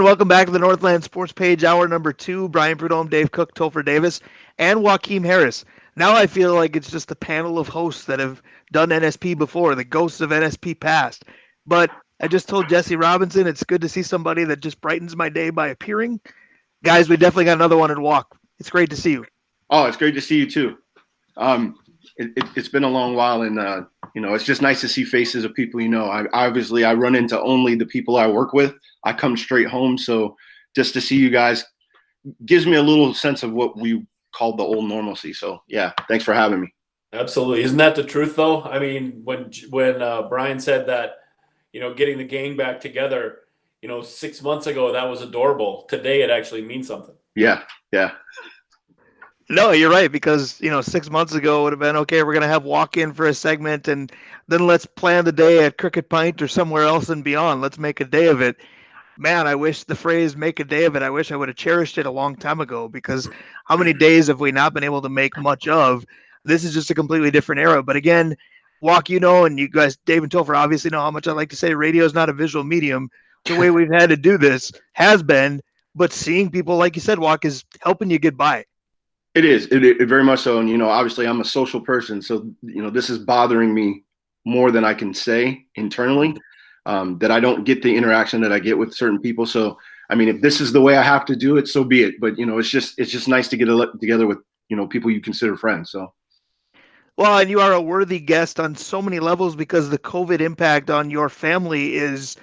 And welcome back to the Northland Sports Page, hour number 2. Brian Prudhomme, Dave Cook, Topher Davis, and Joaquim Harris. Now I feel like it's just a panel of hosts that have done NSP before, the ghosts of NSP past. But I just told Jesse Robinson it's good to see somebody that just brightens my day by appearing. Guys, we definitely got another one in Walk. It's great to see you. Oh, it's great to see you too. It's been a long while, and it's just nice to see faces of people. I run into only the people I work with. I come straight home, so just to see you guys gives me a little sense of what we called the old normalcy. So yeah, thanks for having me. Absolutely, isn't that the truth though? I mean, when Brian said that, getting the gang back together, 6 months ago that was adorable. Today it actually means something. Yeah. No, you're right, because 6 months ago it would have been okay. We're gonna have walk in for a segment, and then let's plan the day at Cricket Pint or somewhere else and beyond. Let's make a day of it. Man, I wish the phrase "make a day of it." I wish I would have cherished it a long time ago, because how many days have we not been able to make much of? This is just a completely different era. But again, Walk, and you guys, Dave and Topher, obviously know how much I like to say radio is not a visual medium. The way we've had to do this has been, but seeing people, like you said, Walk, is helping you get by. It is. It very much so. And, obviously I'm a social person. So, this is bothering me more than I can say internally, that I don't get the interaction that I get with certain people. So, I mean, if this is the way I have to do it, so be it. But, it's just nice to get together with, people you consider friends. So. Well, and you are a worthy guest on so many levels, because the COVID impact on your family is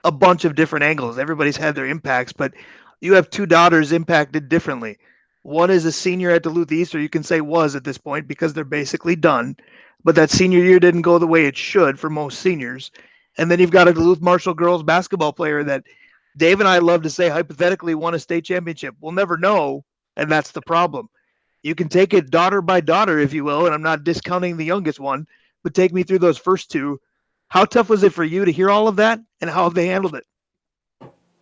a bunch of different angles. Everybody's had their impacts, but you have 2 daughters impacted differently. One is a senior at Duluth East, or you can say was at this point, because they're basically done. But that senior year didn't go the way it should for most seniors. And then you've got a Duluth Marshall girls basketball player that Dave and I love to say hypothetically won a state championship. We'll never know, and that's the problem. You can take it daughter by daughter, if you will, and I'm not discounting the youngest one, but take me through those first 2. How tough was it for you to hear all of that, and how have they handled it?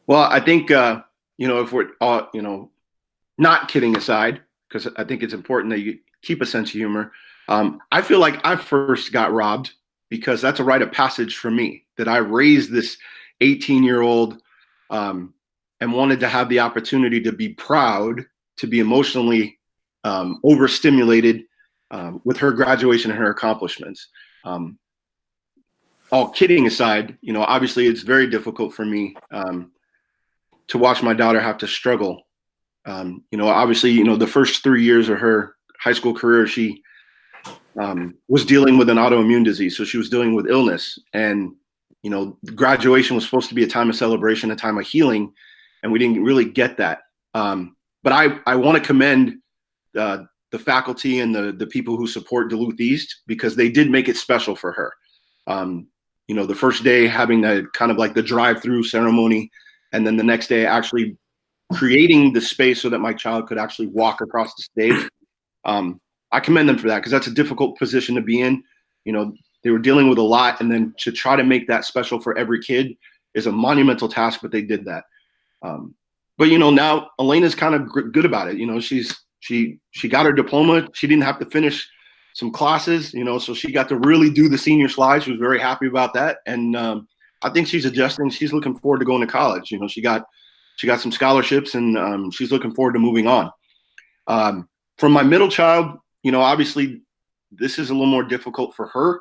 Well, I think, if we're, not kidding aside, because I think it's important that you keep a sense of humor. I feel like I first got robbed because that's a rite of passage for me, that I raised this 18-year-old and wanted to have the opportunity to be proud, to be emotionally overstimulated with her graduation and her accomplishments. All kidding aside, obviously it's very difficult for me to watch my daughter have to struggle. Obviously, the first 3 years of her high school career, she was dealing with an autoimmune disease. So she was dealing with illness, and, graduation was supposed to be a time of celebration, a time of healing, and we didn't really get that. But I want to commend the faculty and the people who support Duluth East, because they did make it special for her. The first day having the kind of like the drive-through ceremony, and then the next day actually creating the space so that my child could actually walk across the stage. I commend them for that, because that's a difficult position to be in. They were dealing with a lot, and then to try to make that special for every kid is a monumental task, but they did that. But now Elena's kind of good about it. She got her diploma. She didn't have to finish some classes, so she got to really do the senior slide. She was very happy about that. And I think she's adjusting. She's looking forward to going to college. She got some scholarships, and she's looking forward to moving on. From my middle child, obviously this is a little more difficult for her,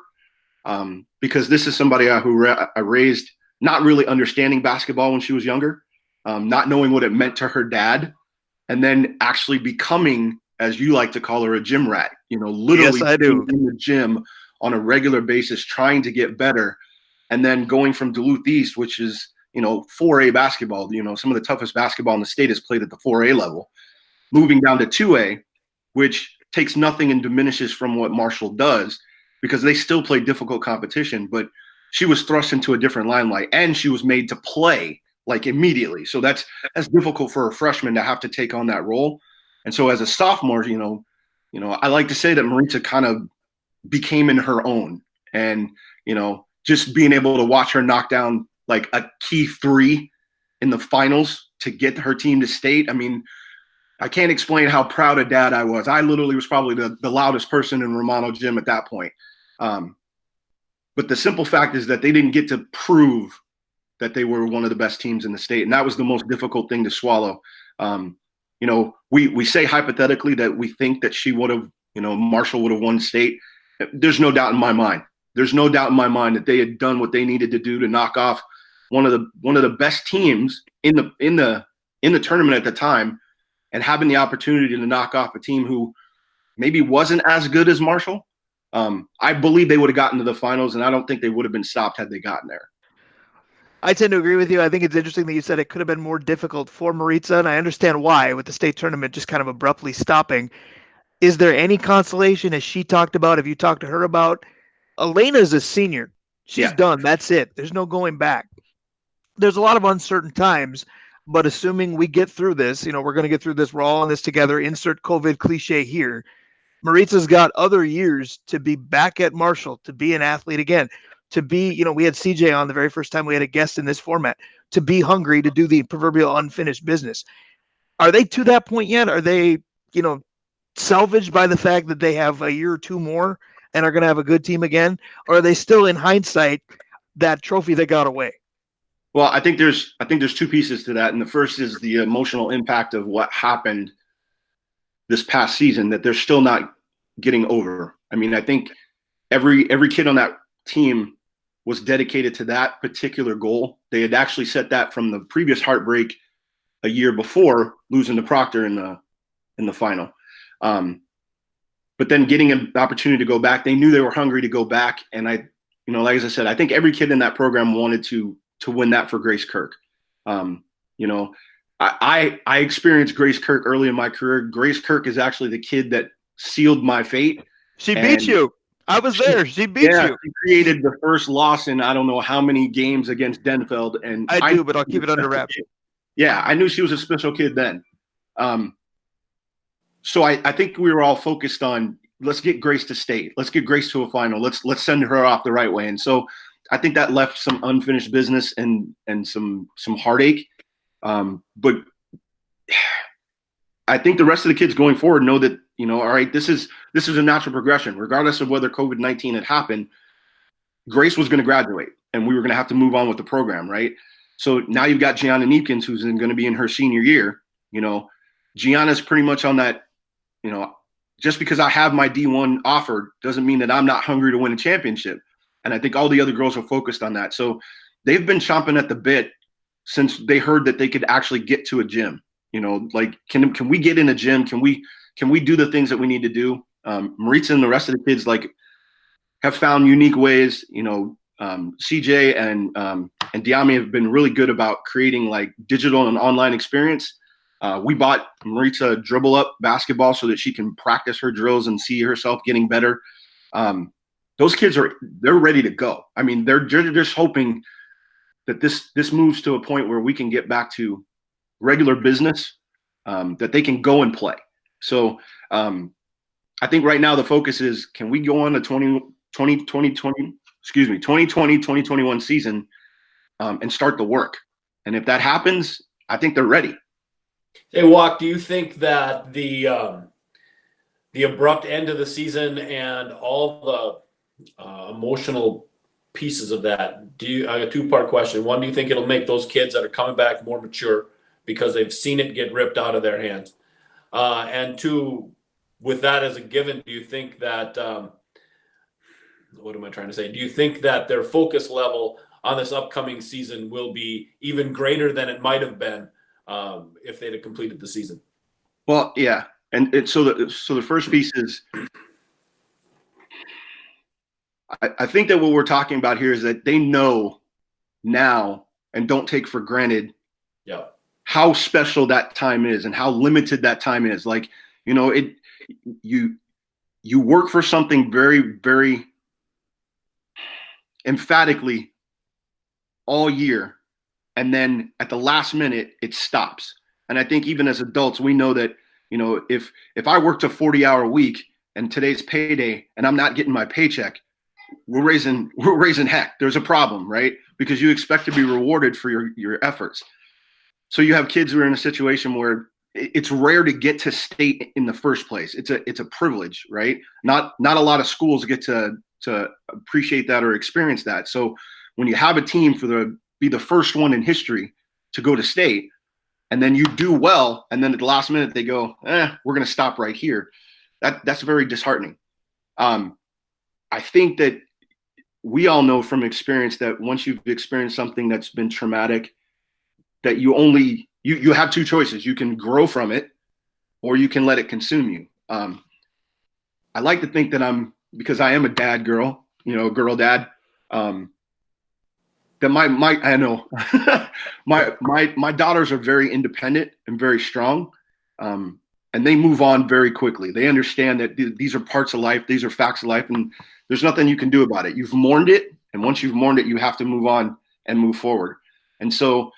because this is somebody I raised not really understanding basketball when she was younger, not knowing what it meant to her dad, and then actually becoming, as you like to call her, a gym rat. Literally Yes, I do. In the gym on a regular basis, trying to get better, and then going from Duluth East, which is 4A basketball, some of the toughest basketball in the state is played at the 4A level, moving down to 2A, which takes nothing and diminishes from what Marshall does, because they still play difficult competition, but she was thrust into a different limelight, and she was made to play like immediately. So that's difficult for a freshman to have to take on that role. And so as a sophomore, I like to say that Maritza kind of became in her own, and, just being able to watch her knock down like a key 3 in the finals to get her team to state. I mean, I can't explain how proud a dad I was. I literally was probably the loudest person in Romano gym at that point. But the simple fact is that they didn't get to prove that they were one of the best teams in the state. And that was the most difficult thing to swallow. You know, we say hypothetically that we think that she would have, you know, Marshall would have won state. There's no doubt in my mind. There's no doubt in my mind that they had done what they needed to do to knock off one of the best teams in the tournament at the time, and having the opportunity to knock off a team who maybe wasn't as good as Marshall. I believe they would have gotten to the finals, and I don't think they would have been stopped had they gotten there. I tend to agree with you. I think it's interesting that you said it could have been more difficult for Maritza, and I understand why, with the state tournament just kind of abruptly stopping. Is there any consolation, as she talked about, have you talked to her about? Elena's a senior. She's done. That's it. There's no going back. There's a lot of uncertain times, but assuming we get through this, you know, we're going to get through this. We're all in this together. Insert COVID cliche here. Maritza's got other years to be back at Marshall, to be an athlete again, to be, you know, we had CJ on the very first time we had a guest in this format, to be hungry to do the proverbial unfinished business. Are they to that point yet? Are they, you know, salvaged by the fact that they have a year or two more and are going to have a good team again? Or are they still, in hindsight, that trophy that got away? Well, I think there's two pieces to that. And the first is the emotional impact of what happened this past season that they're still not getting over. I mean, I think every kid on that team was dedicated to that particular goal. They had actually set that from the previous heartbreak a year before, losing to Proctor in the final. But then getting an opportunity to go back, they knew they were hungry to go back. And I, you know, like as I said, I think every kid in that program wanted to win that for Grace Kirk. You know, I experienced Grace Kirk early in my career. Grace Kirk is actually the kid that sealed my fate. She beat you. I was there. She beat you. She created the first loss in I don't know how many games against Denfeld. And I do, but I'll keep it under wraps. Yeah, I knew she was a special kid then. So I think we were all focused on, let's get Grace to state. Let's get Grace to a final. Let's send her off the right way. And so I think that left some unfinished business and some heartache. But I think the rest of the kids going forward know that, you know, all right, this is a natural progression. Regardless of whether COVID-19 had happened, Grace was going to graduate and we were going to have to move on with the program, right? So now you've got Gianna Neepkins, who's going to be in her senior year. You know, Gianna's pretty much on that, you know, just because I have my D1 offered doesn't mean that I'm not hungry to win a championship. And I think all the other girls are focused on that. So they've been chomping at the bit since they heard that they could actually get to a gym. You know, like, can we get in a gym? Can we do the things that we need to do? Maritza and the rest of the kids, like, have found unique ways. You know, CJ and Diami have been really good about creating like digital and online experience. We bought Maritza a dribble up basketball so that she can practice her drills and see herself getting better. Those kids they're ready to go. I mean, they're just hoping that this moves to a point where we can get back to regular business, that they can go and play. So I think right now the focus is, can we go on the 2020-2021 season and start the work? And if that happens, I think they're ready. Hey, Walk, do you think that the abrupt end of the season and all the emotional pieces of that, I got a two-part question. One, do you think it'll make those kids that are coming back more mature because they've seen it get ripped out of their hands? And two, with that as a given, do you think that, what am I trying to say? Do you think that their focus level on this upcoming season will be even greater than it might have been if they'd have completed the season? Well, yeah. And so the first piece is, I think that what we're talking about here is that they know now and don't take for granted how special that time is and how limited that time is. Like, you know, you work for something very, very emphatically all year, and then at the last minute it stops. And I think even as adults, we know that, you know, if I worked a 40-hour week and today's payday and I'm not getting my paycheck, we're raising heck. There's a problem, right? Because you expect to be rewarded for your efforts. So you have kids who are in a situation where it's rare to get to state in the first place. It's a privilege, right? Not a lot of schools get to appreciate that or experience that. So when you have a team for the be the first one in history to go to state, and then you do well, and then at the last minute they go, we're going to stop right here. That's very disheartening. I think that we all know from experience that once you've experienced something that's been traumatic, that you have two choices. You can grow from it, or you can let it consume you. I like to think that because I am a dad girl, girl dad, that I know my daughters are very independent and very strong. And they move on very quickly. They understand that these are parts of life. These are facts of life, and there's nothing you can do about it. You've mourned it, and once you've mourned it, you have to move on and move forward. And so,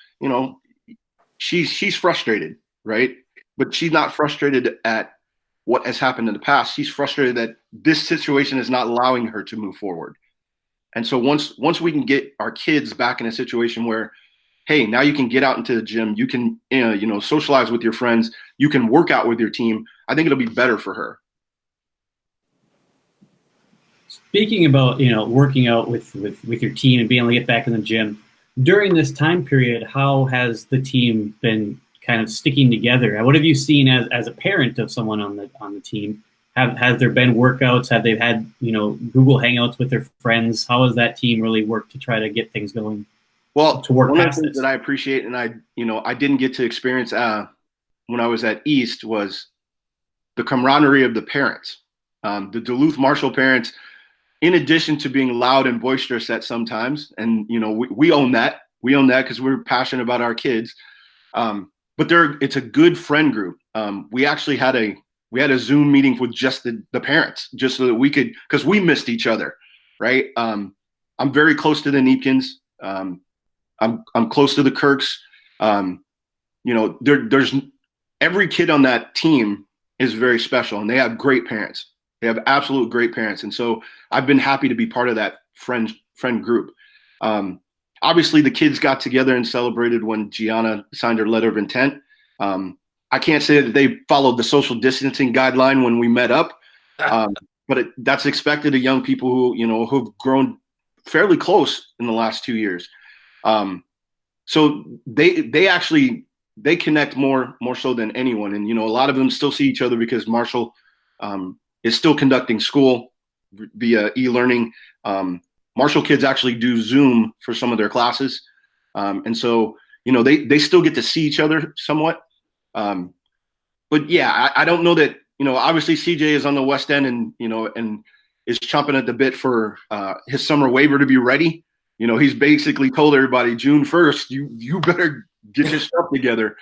she's frustrated, right? But she's not frustrated at what has happened in the past. She's frustrated that this situation is not allowing her to move forward. And so once we can get our kids back in a situation where, hey, now you can get out into the gym, you can socialize with your friends, you can work out with your team, I think it'll be better for her. Speaking about working out with your team and being able to get back in the gym during this time period, how has the team been kind of sticking together? What have you seen as a parent of someone on the team? Has there been workouts? Have they had Google Hangouts with their friends? How has that team really worked to try to get things going? Well, to work one of past the things this? that I appreciate, and I didn't get to experience when I was at East, was the camaraderie of the parents, the Duluth Marshall parents. In addition to being loud and boisterous at sometimes, and we own that. We own that because we're passionate about our kids. But it's a good friend group. We actually had a Zoom meeting with just the parents, just so that we could, because we missed each other, right? I'm very close to the Neepkins. I'm close to the Kirks. There's every kid on that team is very special, and they have great parents. They have absolute great parents, and so I've been happy to be part of that friend group. Obviously, the kids got together and celebrated when Gianna signed her letter of intent. I can't say that they followed the social distancing guideline when we met up, but that's expected of young people who've grown fairly close in the last 2 years. So they connect more so than anyone, and a lot of them still see each other because Marshall is still conducting school via e-learning. Marshall kids actually do Zoom for some of their classes. And so, they still get to see each other somewhat. But yeah, I don't know that, obviously CJ is on the West End and is chomping at the bit for his summer waiver to be ready. He's basically told everybody June 1st, you better get your stuff together.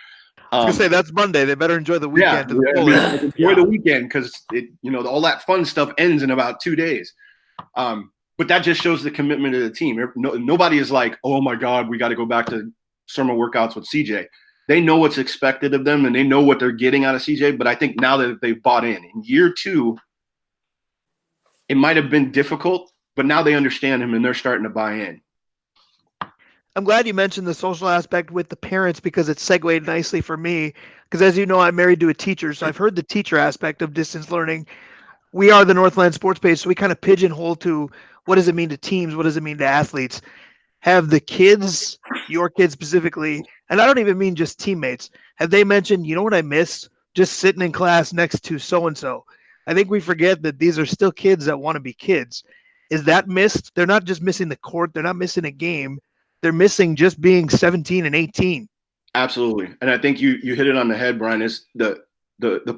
I was gonna say that's Monday. They better enjoy the weekend to the fullest. Enjoy the weekend because all that fun stuff ends in about 2 days. But that just shows the commitment of the team. Nobody is like, oh my God, we got to go back to summer workouts with CJ. They know what's expected of them and they know what they're getting out of CJ. But I think now that they've bought in year 2, it might have been difficult, but now they understand him and they're starting to buy in. I'm glad you mentioned the social aspect with the parents because it segued nicely for me. Because as you know, I'm married to a teacher, so I've heard the teacher aspect of distance learning. We are the Northland sports page, so we kind of pigeonhole to what does it mean to teams? What does it mean to athletes? Have the kids, your kids specifically, and I don't even mean just teammates, have they mentioned, what I miss? Just sitting in class next to so-and-so. I think we forget that these are still kids that want to be kids. Is that missed? They're not just missing the court. They're not missing a game. They're missing just being 17 and 18. Absolutely. And I think you hit it on the head, Brian, is the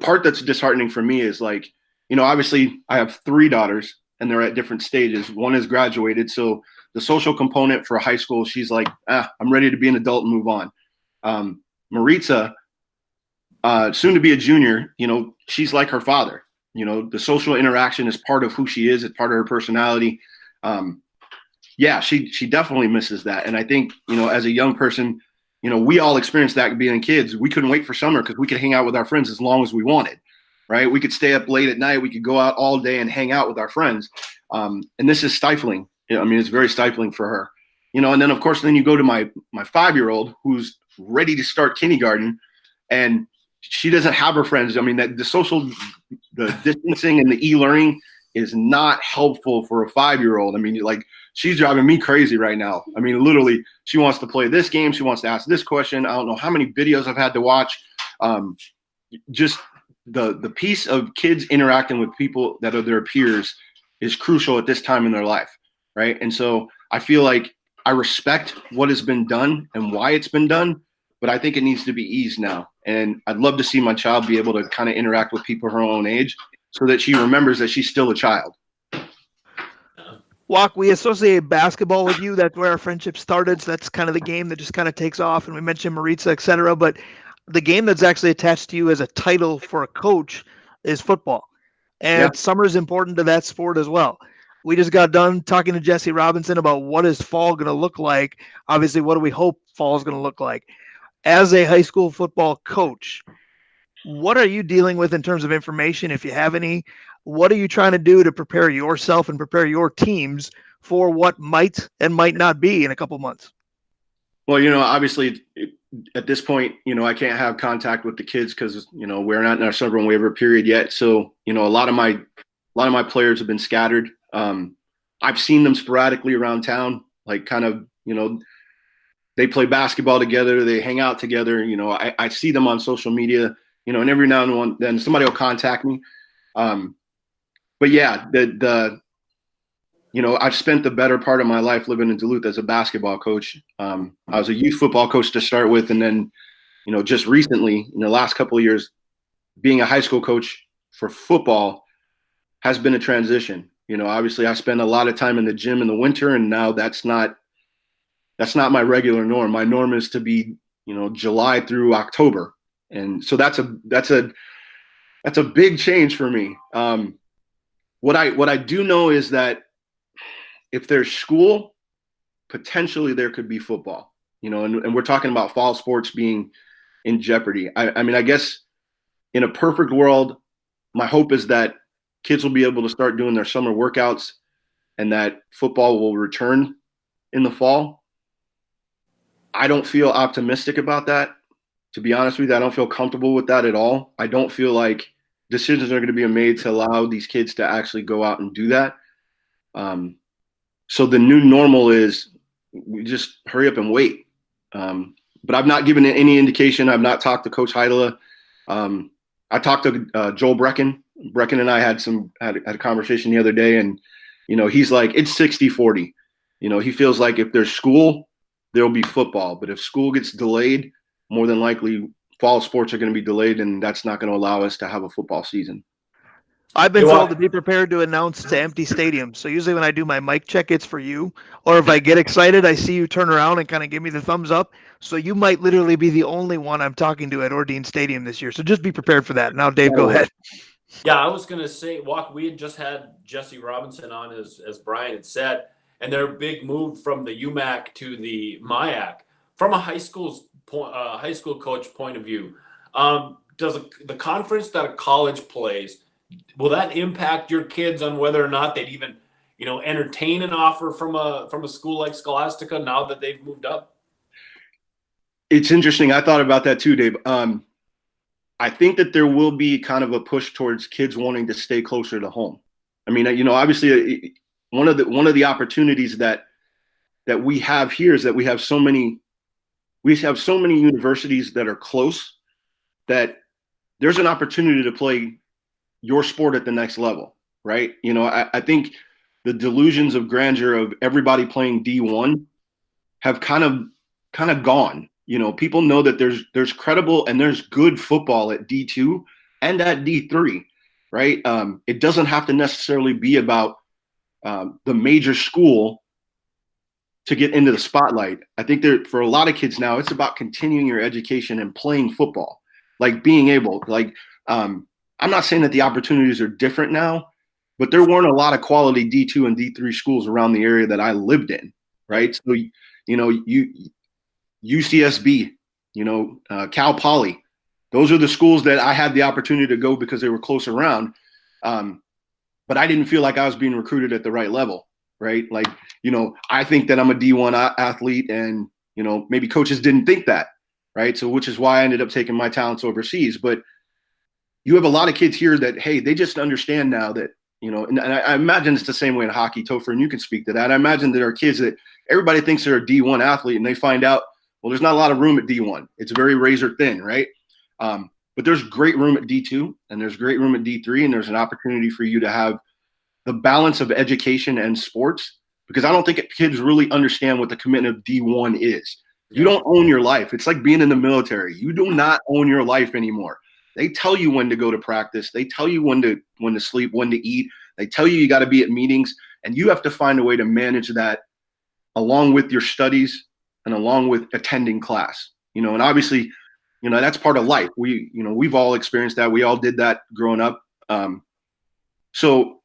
part that's disheartening for me is like, obviously I have 3 daughters and they're at different stages. One has graduated. So the social component for high school, she's like, I'm ready to be an adult and move on. Maritza, soon to be a junior, she's like her father. The social interaction is part of who she is. It's part of her personality. Yeah, she definitely misses that. And I think, as a young person, we all experienced that being kids. We couldn't wait for summer because we could hang out with our friends as long as we wanted, right? We could stay up late at night. We could go out all day and hang out with our friends. And this is stifling. It's very stifling for her. And then, of course, then you go to my 5-year-old who's ready to start kindergarten and she doesn't have her friends. The distancing and the e-learning is not helpful for a 5-year-old. she's driving me crazy right now. I mean, literally, she wants to play this game. She wants to ask this question. I don't know how many videos I've had to watch. Just the piece of kids interacting with people that are their peers is crucial at this time in their life, right? And so I feel like I respect what has been done and why it's been done, but I think it needs to be eased now. And I'd love to see my child be able to kind of interact with people her own age so that she remembers that she's still a child. Walk, we associate basketball with you. That's where our friendship started. So that's kind of the game that just kind of takes off. And we mentioned Maritza, et cetera. But the game that's actually attached to you as a title for a coach is football. And Yeah. summer is important to that sport as well. We just got done talking to Jesse Robinson about what is fall going to look like. Obviously, what do we hope fall is going to look like? As a high school football coach, what are you dealing with in terms of information, if you have any? What are you trying to do to prepare yourself and prepare your teams for what might and might not be in a couple months? Well, obviously at this point, I can't have contact with the kids because, we're not in our summer waiver period yet. So, a lot of my players have been scattered. I've seen them sporadically around town, like kind of, they play basketball together, they hang out together. I see them on social media, and every now and then somebody will contact me. But yeah, I've spent the better part of my life living in Duluth as a basketball coach. I was a youth football coach to start with. And then, just recently in the last couple of years, being a high school coach for football has been a transition. Obviously I spend a lot of time in the gym in the winter, and now that's not my regular norm. My norm is to be, July through October. And so that's a big change for me. What I do know is that if there's school, potentially there could be football, and we're talking about fall sports being in jeopardy. I mean, I guess in a perfect world, my hope is that kids will be able to start doing their summer workouts and that football will return in the fall. I don't feel optimistic about that. To be honest with you, I don't feel comfortable with that at all. I don't feel like decisions are going to be made to allow these kids to actually go out and do that. So the new normal is we just hurry up and wait. But I've not given any indication. I've not talked to Coach Heidela. I talked to Joel Brecken. Brecken and I had a conversation the other day, and he's like, it's 60-40. He feels like if there's school, there'll be football. But if school gets delayed, more than likely fall sports are going to be delayed, and that's not going to allow us to have a football season. I've been told to be prepared to announce to empty stadiums. So usually when I do my mic check, it's for you. Or if I get excited, I see you turn around and kind of give me the thumbs up. So you might literally be the only one I'm talking to at Ordine Stadium this year. So just be prepared for that. Now, Dave, go ahead. Yeah, I was going to say, we had just had Jesse Robinson on, as Brian had said, and their big move from the UMAC to the MIAC. From a high school coach point of view, does the conference that a college plays, will that impact your kids on whether or not they'd even, entertain an offer from a school like Scholastica now that they've moved up? It's interesting. I thought about that too, Dave. I think that there will be kind of a push towards kids wanting to stay closer to home. I mean, obviously, one of the opportunities that we have here is that we have so many universities that are close that there's an opportunity to play your sport at the next level, right? I think the delusions of grandeur of everybody playing D1 have kind of gone. People know that there's credible and there's good football at D2 and at D3, right? It doesn't have to necessarily be about the major school to get into the spotlight. I think for a lot of kids now, it's about continuing your education and playing football, like being able, I'm not saying that the opportunities are different now, but there weren't a lot of quality D2 and D3 schools around the area that I lived in, right? So, UCSB, Cal Poly, those are the schools that I had the opportunity to go because they were close around. But I didn't feel like I was being recruited at the right level, right? Like, I think that I'm a D1 athlete, and, maybe coaches didn't think that, right? So which is why I ended up taking my talents overseas. But you have a lot of kids here that, hey, they just understand now that and I imagine it's the same way in hockey, Topher, and you can speak to that. I imagine there are kids that everybody thinks they're a D1 athlete, and they find out, well, there's not a lot of room at D1. It's very razor thin, right? But there's great room at D2, and there's great room at D3, and there's an opportunity for you to have the balance of education and sports, because I don't think kids really understand what the commitment of D1 is. You don't own your life. It's like being in the military. You do not own your life anymore. They tell you when to go to practice. They tell you when to sleep, when to eat. They tell you got to be at meetings, and you have to find a way to manage that along with your studies and along with attending class. And obviously, that's part of life. We've all experienced that. We all did that growing up. So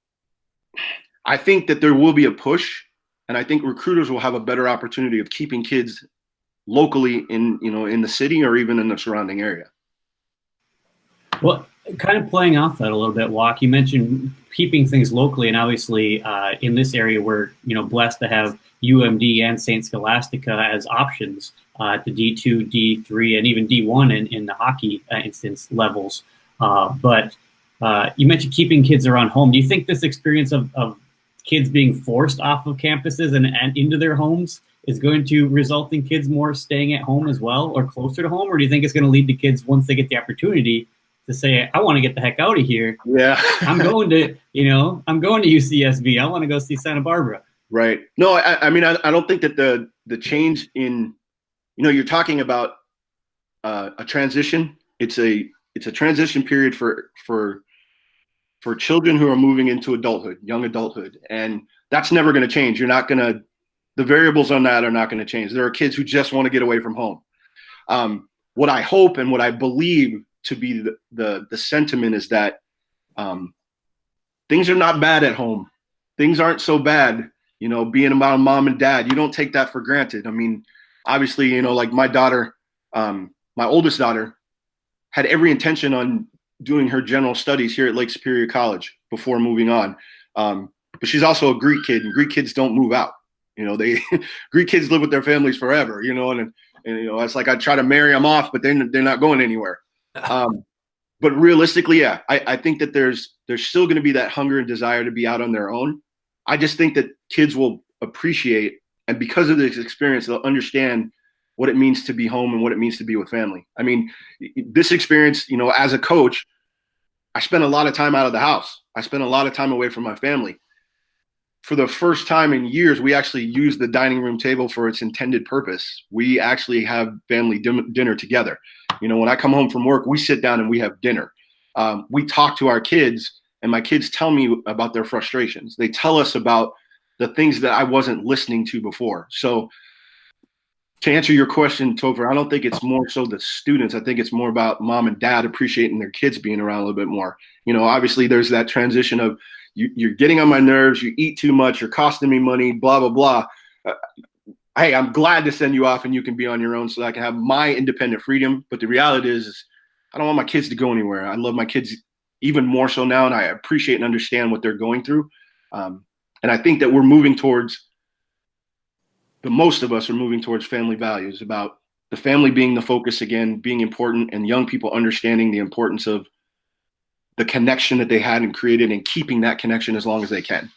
I think that there will be a push, and I think recruiters will have a better opportunity of keeping kids locally in the city or even in the surrounding area. Well, kind of playing off that a little bit, Walk, you mentioned keeping things locally, and obviously in this area we're blessed to have UMD and St. Scholastica as options at the D2, D3, and even D1 in the hockey instance levels. But you mentioned keeping kids around home. Do you think this experience of kids being forced off of campuses and into their homes is going to result in kids more staying at home as well, or closer to home? Or do you think it's going to lead to kids, once they get the opportunity, to say, I want to get the heck out of here. Yeah. I'm going to UCSB. I want to go see Santa Barbara. Right. No, I mean, I don't think that the change in, you're talking about a transition. It's a transition period for children who are moving into adulthood, young adulthood. And that's never going to change. The variables on that are not going to change. There are kids who just want to get away from home. What I hope and what I believe to be the sentiment is that things are not bad at home. Things aren't so bad, being about mom and dad. You don't take that for granted. I mean, obviously, like my daughter, my oldest daughter, had every intention on doing her general studies here at Lake Superior College before moving on. But she's also a Greek kid, and Greek kids don't move out. Greek kids live with their families forever, and it's like I try to marry them off, but they're not going anywhere. But realistically, yeah, I think that there's still going to be that hunger and desire to be out on their own. I just think that kids will appreciate, and because of this experience, they'll understand what it means to be home and what it means to be with family. I mean, this experience, as a coach, I spent a lot of time out of the house. I spent a lot of time away from my family. For the first time in years, we actually use the dining room table for its intended purpose. We actually have family dinner together. When I come home from work, we sit down and we have dinner. We talk to our kids, and my kids tell me about their frustrations. They tell us about the things that I wasn't listening to before. So to answer your question, Topher, I don't think it's more so the students. I think it's more about mom and dad appreciating their kids being around a little bit more. Obviously there's that transition of you're getting on my nerves, you eat too much, you're costing me money, blah, blah, blah. Hey, I'm glad to send you off and you can be on your own so that I can have my independent freedom. But the reality is I don't want my kids to go anywhere. I love my kids even more so now, and I appreciate and understand what they're going through. And I think that we're moving towards, most of us are moving towards family values, about the family being the focus again, being important, and young people understanding the importance of the connection that they had and created and keeping that connection as long as they can.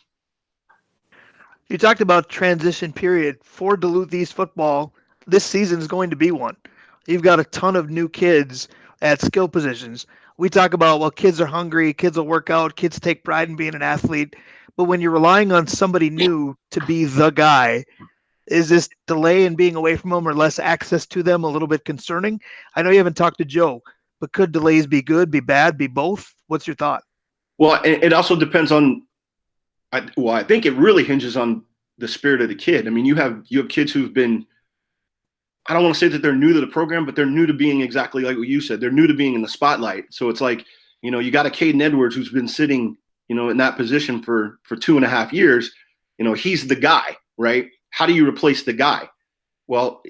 You talked about transition period for Duluth East football. This season is going to be one. You've got a ton of new kids at skill positions. We talk about, well, kids are hungry, kids will work out, kids take pride in being an athlete. But when you're relying on somebody new to be the guy, is this delay in being away from them or less access to them a little bit concerning? I know you haven't talked to Joe, but could delays be good, be bad, be both? What's your thought? Well, it also depends on, I think it really hinges on the spirit of the kid. I mean, you have kids who've been, I don't want to say that they're new to the program, but they're new to being exactly like what you said. They're new to being in the spotlight. So it's like, you got a Caden Edwards who's been sitting, in that position for 2.5 years. He's the guy, right? How do you replace the guy? Well,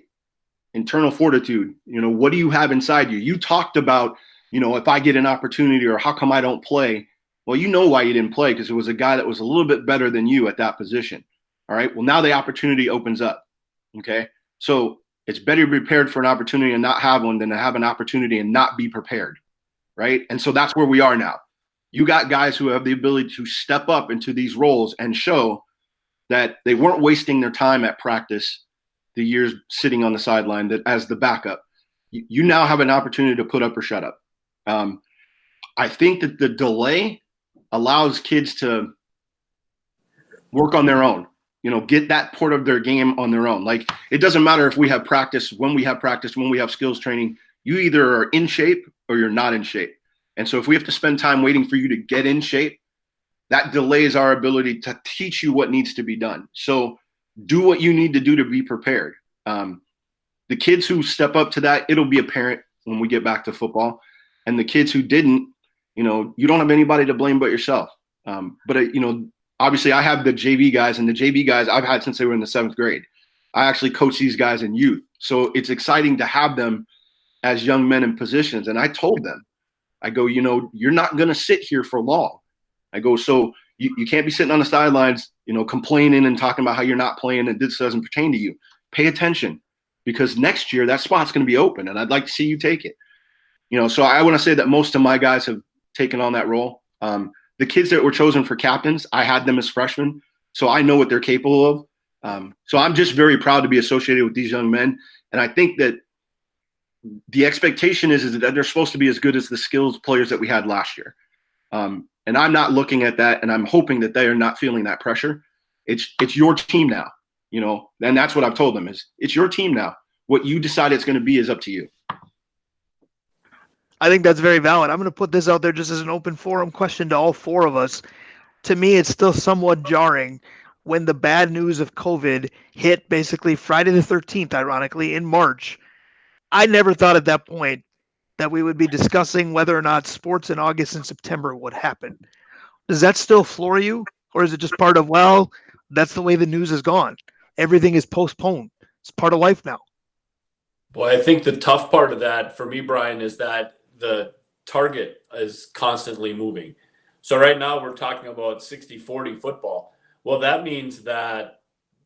internal fortitude. What do you have inside you? You talked about, if I get an opportunity or how come I don't play? Well, you know why you didn't play, because it was a guy that was a little bit better than you at that position. All right. Well, now the opportunity opens up. Okay. So it's better to be prepared for an opportunity and not have one than to have an opportunity and not be prepared. Right. And so that's where we are now. you got guys who have the ability to step up into these roles and show that they weren't wasting their time at practice, the years sitting on the sideline, that as the backup. You now have an opportunity to put up or shut up. I think that the delay allows kids to work on their own, get that part of their game on their own. Like, it doesn't matter if we have practice, when we have skills training, you either are in shape or you're not in shape. And so if we have to spend time waiting for you to get in shape, that delays our ability to teach you what needs to be done. So do what you need to do to be prepared. The kids who step up to that, it'll be apparent when we get back to football. And the kids who didn't, you don't have anybody to blame but yourself. But obviously I have the JV guys, and the JV guys I've had since they were in the 7th grade. I actually coach these guys in youth. So it's exciting to have them as young men in positions. And I told them, I go, you're not going to sit here for long. I go, so you can't be sitting on the sidelines, complaining and talking about how you're not playing and this doesn't pertain to you. Pay attention, because next year that spot's going to be open and I'd like to see you take it. So I want to say that most of my guys have taken on that role. The kids that were chosen for captains, I had them as freshmen, so I know what they're capable of. So I'm just very proud to be associated with these young men. And I think that the expectation is that they're supposed to be as good as the skills players that we had last year. And I'm not looking at that, and I'm hoping that they are not feeling that pressure. It's your team now, and that's what I've told them is it's your team now. What you decide it's going to be is up to you. I think that's very valid. I'm going to put this out there just as an open forum question to all 4 of us. To me, it's still somewhat jarring when the bad news of COVID hit basically Friday the 13th, ironically, in March. I never thought at that point that we would be discussing whether or not sports in August and September would happen. Does that still floor you? Or is it just part of, well, that's the way the news has gone. Everything is postponed. It's part of life now. Well, I think the tough part of that for me, Brian, is that the target is constantly moving. So right now we're talking about 60-40 football. Well, that means that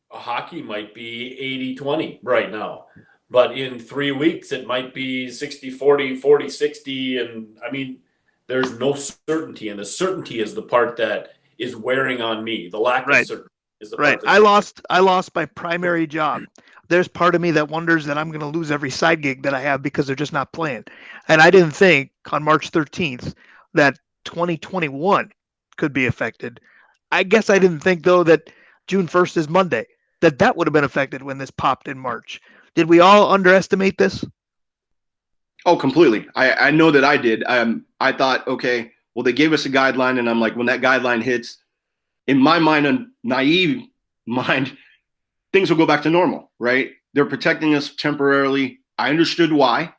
hockey might be 80-20 right now. But in 3 weeks, it might be 60-40, 40-60. And I mean, there's no certainty. And the certainty is the part that is wearing on me. The lack of certainty is the part that's I lost my primary job. There's part of me that wonders that I'm going to lose every side gig that I have because they're just not playing. And I didn't think on March 13th that 2021 could be affected. I guess I didn't think, though, that June 1st is Monday, that would have been affected when this popped in March. Did we all underestimate this? Oh, completely. I know that I did. I thought, okay, well, they gave us a guideline, and I'm like, when that guideline hits, in my mind, a naive mind, things will go back to normal, right? They're protecting us temporarily. I understood why,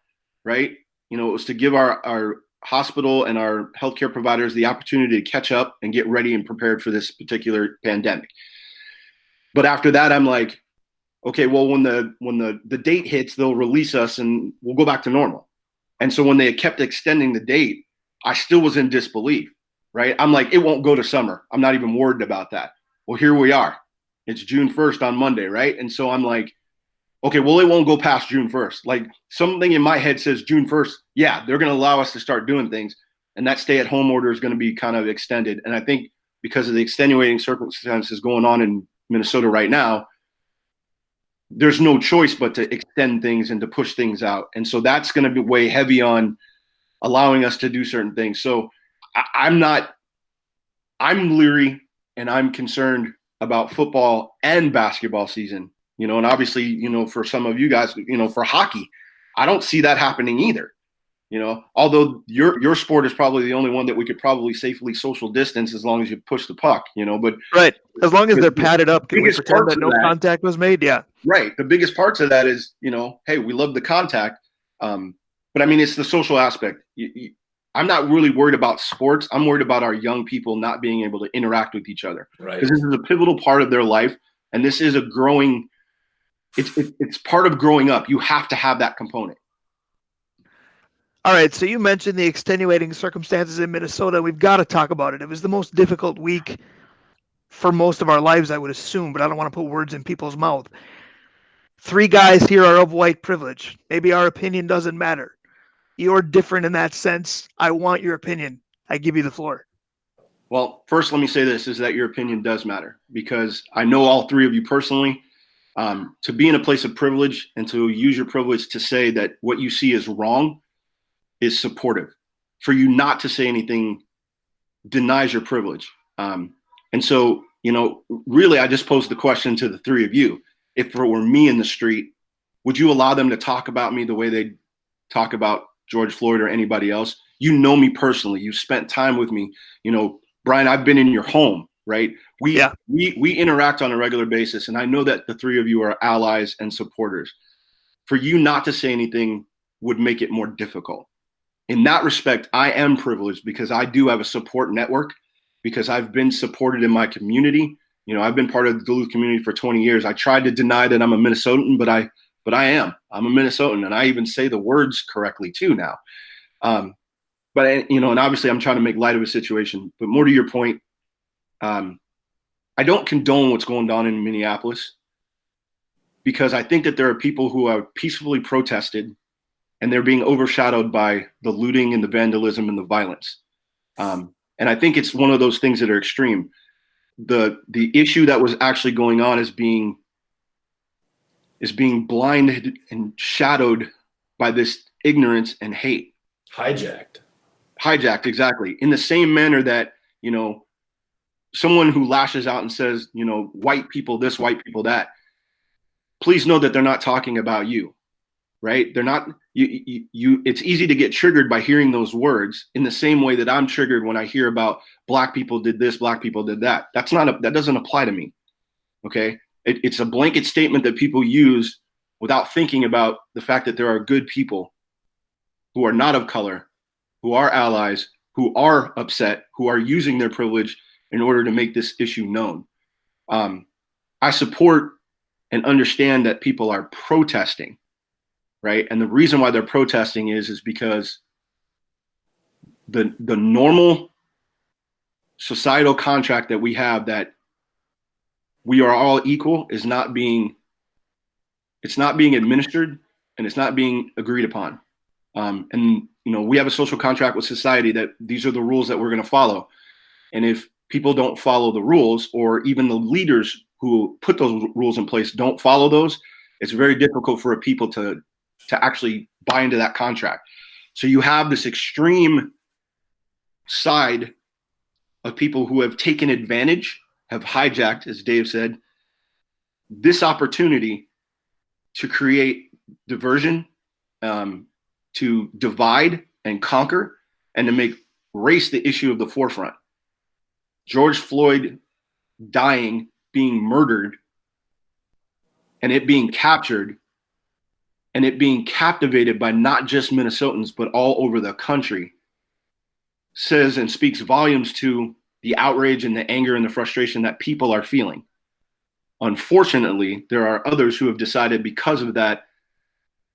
right? It was to give our hospital and our healthcare providers the opportunity to catch up and get ready and prepared for this particular pandemic. But after that, I'm like, okay, well, when the date hits, they'll release us and we'll go back to normal. And so when they kept extending the date, I still was in disbelief, right? I'm like, it won't go to summer. I'm not even worried about that. Well, here we are. It's June 1st on Monday, right? And so I'm like, okay, well, it won't go past June 1st. Like, something in my head says June 1st, yeah, they're going to allow us to start doing things. And that stay-at-home order is going to be kind of extended. And I think because of the extenuating circumstances going on in Minnesota right now, there's no choice but to extend things and to push things out. And so that's going to be weigh heavy on allowing us to do certain things. So I'm leery and I'm concerned about football and basketball season, and obviously, for some of you guys, for hockey, I don't see that happening either. Although your sport is probably the only one that we could probably safely social distance as long as you push the puck, but right. As long as they're padded up, can we biggest pretend parts that of no that- contact was made? Yeah. right. The biggest parts of that is, hey, we love the contact. But I mean, it's the social aspect. I'm not really worried about sports. I'm worried about our young people not being able to interact with each other. right. Because this is a pivotal part of their life. And this is it's part of growing up. You have to have that component. All right, so you mentioned the extenuating circumstances in Minnesota. We've got to talk about it. It was the most difficult week for most of our lives, I would assume, but I don't want to put words in people's mouth. 3 guys here are of white privilege. Maybe our opinion doesn't matter. You're different in that sense. I want your opinion. I give you the floor. Well, first, let me say this, is that your opinion does matter, because I know all three of you personally. To be in a place of privilege and to use your privilege to say that what you see is wrong is supportive. For you not to say anything denies your privilege. And so, really, I just posed the question to the three of you. If it were me in the street, would you allow them to talk about me the way they talk about George Floyd or anybody else? You know me personally. You spent time with me. Brian, I've been in your home, right? We interact on a regular basis, and I know that the three of you are allies and supporters. For you not to say anything would make it more difficult. In that respect, I am privileged because I do have a support network, because I've been supported in my community. I've been part of the Duluth community for 20 years. I tried to deny that I'm a Minnesotan, but I am. I'm a Minnesotan, and I even say the words correctly too now. And obviously I'm trying to make light of a situation, but more to your point, I don't condone what's going on in Minneapolis, because I think that there are people who have peacefully protested, and they're being overshadowed by the looting and the vandalism and the violence. And I think it's one of those things that are extreme. The issue that was actually going on is being blinded and shadowed by this ignorance and hate. Hijacked, exactly. In the same manner that, someone who lashes out and says, white people this, white people that, please know that they're not talking about you, right? They're not, it's easy to get triggered by hearing those words, in the same way that I'm triggered when I hear about black people did this, black people did that. That doesn't apply to me, okay? It's a blanket statement that people use without thinking about the fact that there are good people who are not of color, who are allies, who are upset, who are using their privilege in order to make this issue known. I support and understand that people are protesting, right? And the reason why they're protesting is because the normal societal contract that we have, that we are all equal, is not being administered, and it's not being agreed upon. And we have a social contract with society that these are the rules that we're going to follow. And if people don't follow the rules, or even the leaders who put those rules in place don't follow those, it's very difficult for a people to actually buy into that contract. So you have this extreme side of people who have taken advantage, have hijacked, as Dave said, this opportunity to create diversion, to divide and conquer, and to make race the issue of the forefront. George Floyd dying, being murdered, and it being captured, and it being captivated by not just Minnesotans, but all over the country, says and speaks volumes to the outrage and the anger and the frustration that people are feeling. Unfortunately, there are others who have decided, because of that,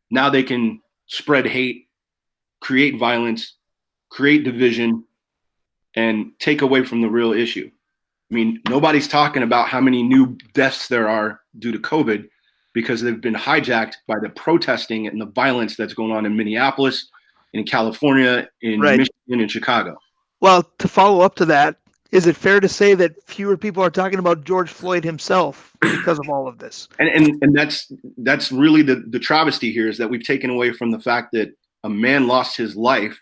now they can spread hate, create violence, create division, and take away from the real issue. I mean, nobody's talking about how many new deaths there are due to COVID, because they've been hijacked by the protesting and the violence that's going on in Minneapolis, in California, in Michigan, and Chicago. Well, to follow up to that, is it fair to say that fewer people are talking about George Floyd himself because of all of this? And that's really the travesty here, is that we've taken away from the fact that a man lost his life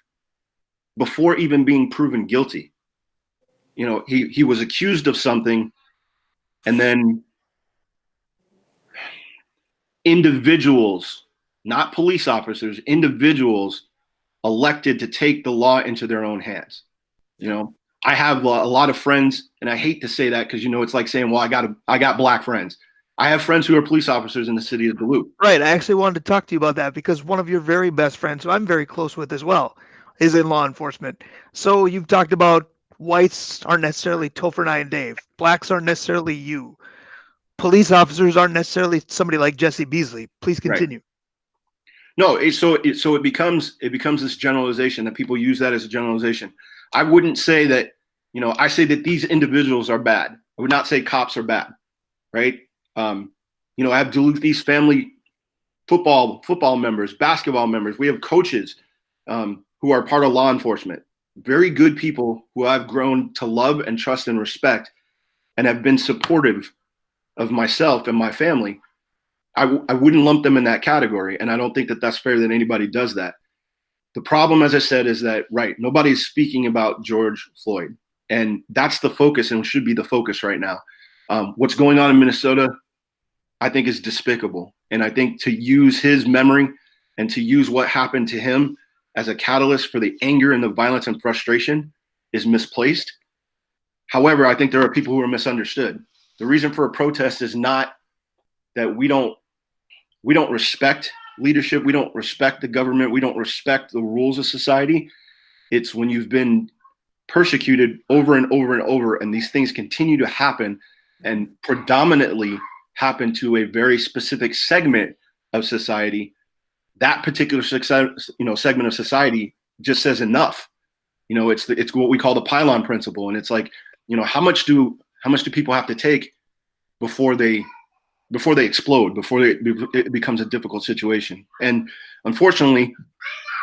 before even being proven guilty. He was accused of something, and then individuals, not police officers, individuals elected to take the law into their own hands. I have a lot of friends, and I hate to say that, because it's like saying, well, I got black friends. I have friends who are police officers in the city of Duluth. Right. I actually wanted to talk to you about that, because one of your very best friends, who I'm very close with as well, is in law enforcement. So you've talked about whites aren't necessarily Topher and I and Dave. Blacks aren't necessarily you. Police officers aren't necessarily somebody like Jesse Beasley. Please continue. Right. No, so it becomes this generalization, that people use that as a generalization. I wouldn't say that, I say that these individuals are bad. I would not say cops are bad, right? I have Duluth East family football members, basketball members. We have coaches who are part of law enforcement. very good people who I've grown to love and trust and respect and have been supportive of myself and my family, I wouldn't lump them in that category. And I don't think that that's fair that anybody does that. The problem, as I said, is that, right, nobody's speaking about George Floyd. And that's the focus and should be the focus right now. What's going on in Minnesota, I think, is despicable. And I think to use his memory and to use what happened to him as a catalyst for the anger and the violence and frustration is misplaced. However, I think there are people who are misunderstood. The reason for a protest is not that we don't respect leadership, we don't respect the government, we don't respect the rules of society. It's when you've been persecuted over and over and over, and these things continue to happen, and predominantly happen to a very specific segment of society. That particular segment of society just says enough. It's what we call the pylon principle, and it's like, how much do people have to take before they explode, before it becomes a difficult situation? And unfortunately,